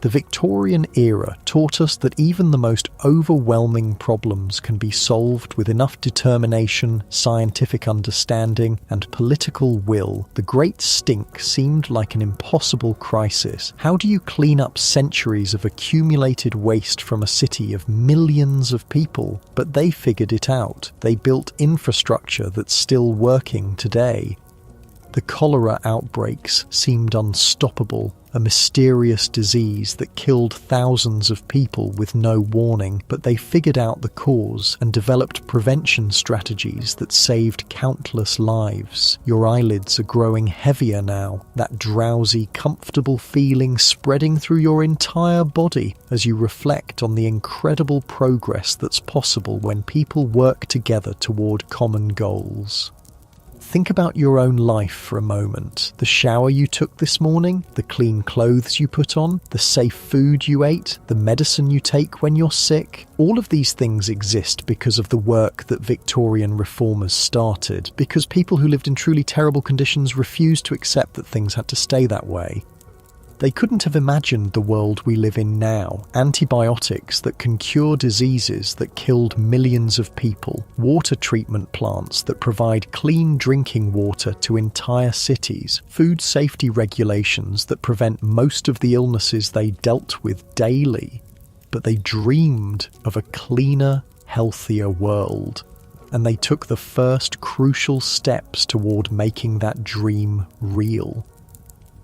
The Victorian era taught us that even the most overwhelming problems can be solved with enough determination, scientific understanding, and political will. The Great Stink seemed like an impossible crisis. How do you clean up centuries of accumulated waste from a city of millions of people? But they figured it out. They built infrastructure that's still working today. The cholera outbreaks seemed unstoppable, a mysterious disease that killed thousands of people with no warning, but they figured out the cause and developed prevention strategies that saved countless lives. Your eyelids are growing heavier now, that drowsy, comfortable feeling spreading through your entire body as you reflect on the incredible progress that's possible when people work together toward common goals. Think about your own life for a moment. The shower you took this morning, the clean clothes you put on, the safe food you ate, the medicine you take when you're sick. All of these things exist because of the work that Victorian reformers started, because people who lived in truly terrible conditions refused to accept that things had to stay that way. They couldn't have imagined the world we live in now. Antibiotics that can cure diseases that killed millions of people. Water treatment plants that provide clean drinking water to entire cities. Food safety regulations that prevent most of the illnesses they dealt with daily. But they dreamed of a cleaner, healthier world. And they took the first crucial steps toward making that dream real.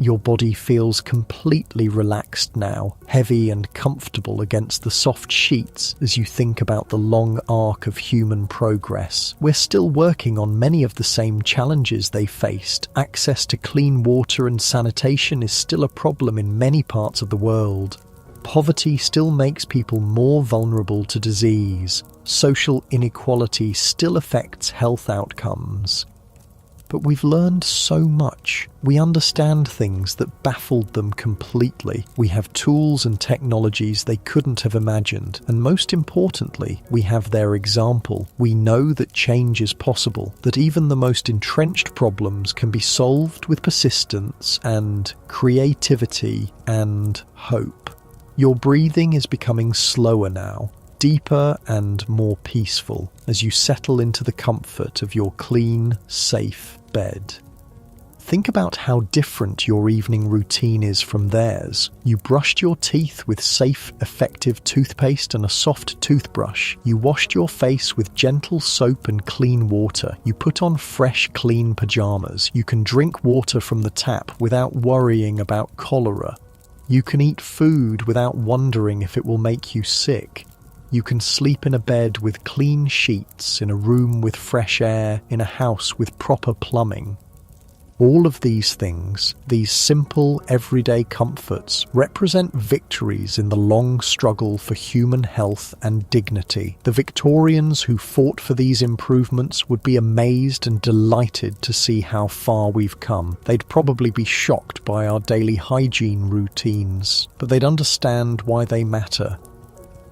Your body feels completely relaxed now, heavy and comfortable against the soft sheets as you think about the long arc of human progress. We're still working on many of the same challenges they faced. Access to clean water and sanitation is still a problem in many parts of the world. Poverty still makes people more vulnerable to disease. Social inequality still affects health outcomes. But we've learned so much. We understand things that baffled them completely. We have tools and technologies they couldn't have imagined. And most importantly, we have their example. We know that change is possible, that even the most entrenched problems can be solved with persistence and creativity and hope. Your breathing is becoming slower now, deeper and more peaceful as you settle into the comfort of your clean, safe bed. Think about how different your evening routine is from theirs. You brushed your teeth with safe, effective toothpaste and a soft toothbrush. You washed your face with gentle soap and clean water. You put on fresh, clean pajamas. You can drink water from the tap without worrying about cholera. You can eat food without wondering if it will make you sick. You can sleep in a bed with clean sheets, in a room with fresh air, in a house with proper plumbing. All of these things, these simple, everyday comforts, represent victories in the long struggle for human health and dignity. The Victorians who fought for these improvements would be amazed and delighted to see how far we've come. They'd probably be shocked by our daily hygiene routines, but they'd understand why they matter.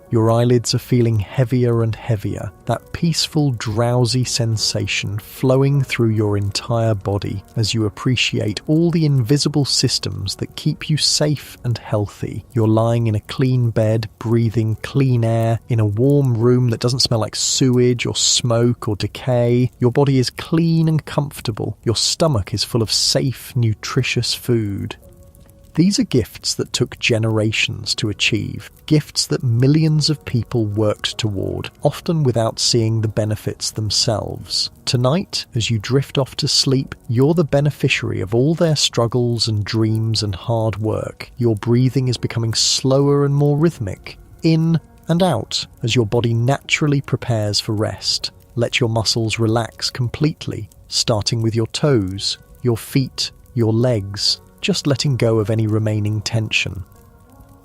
Your eyelids are feeling heavier and heavier, that peaceful, drowsy sensation flowing through your entire body as you appreciate all the invisible systems that keep you safe and healthy. You're lying in a clean bed, breathing clean air, in a warm room that doesn't smell like sewage or smoke or decay. Your body is clean and comfortable. Your stomach is full of safe, nutritious food. These are gifts that took generations to achieve, gifts that millions of people worked toward, often without seeing the benefits themselves. Tonight, as you drift off to sleep, you're the beneficiary of all their struggles and dreams and hard work. Your breathing is becoming slower and more rhythmic, in and out, as your body naturally prepares for rest. Let your muscles relax completely, starting with your toes, your feet, your legs, just letting go of any remaining tension.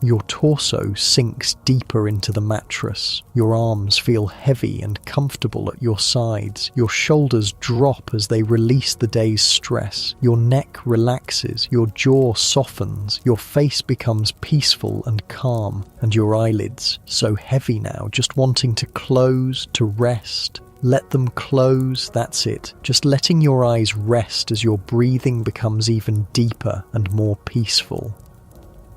Your torso sinks deeper into the mattress. Your arms feel heavy and comfortable at your sides. Your shoulders drop as they release the day's stress. Your neck relaxes. Your jaw softens. Your face becomes peaceful and calm. And your eyelids, so heavy now, just wanting to close, to rest. Let them close, that's it. Just letting your eyes rest as your breathing becomes even deeper and more peaceful.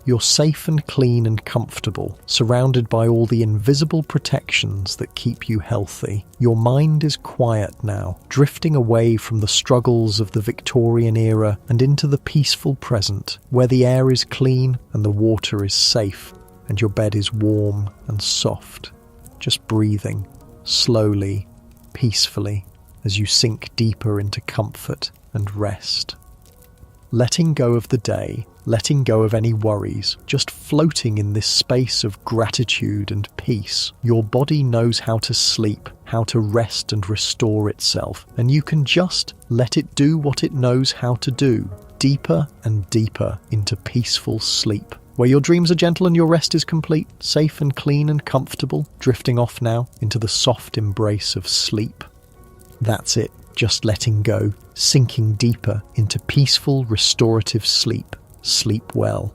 You're safe and clean and comfortable, surrounded by all the invisible protections that keep you healthy. Your mind is quiet now, drifting away from the struggles of the Victorian era and into the peaceful present, where the air is clean and the water is safe, and your bed is warm and soft. Just breathing, slowly, peacefully, as you sink deeper into comfort and rest. Letting go of the day, letting go of any worries, just floating in this space of gratitude and peace. Your body knows how to sleep, how to rest and restore itself, and you can just let it do what it knows how to do, deeper and deeper into peaceful sleep, where your dreams are gentle and your rest is complete, safe and clean and comfortable, drifting off now into the soft embrace of sleep. That's it, just letting go, sinking deeper into peaceful, restorative sleep. Sleep well.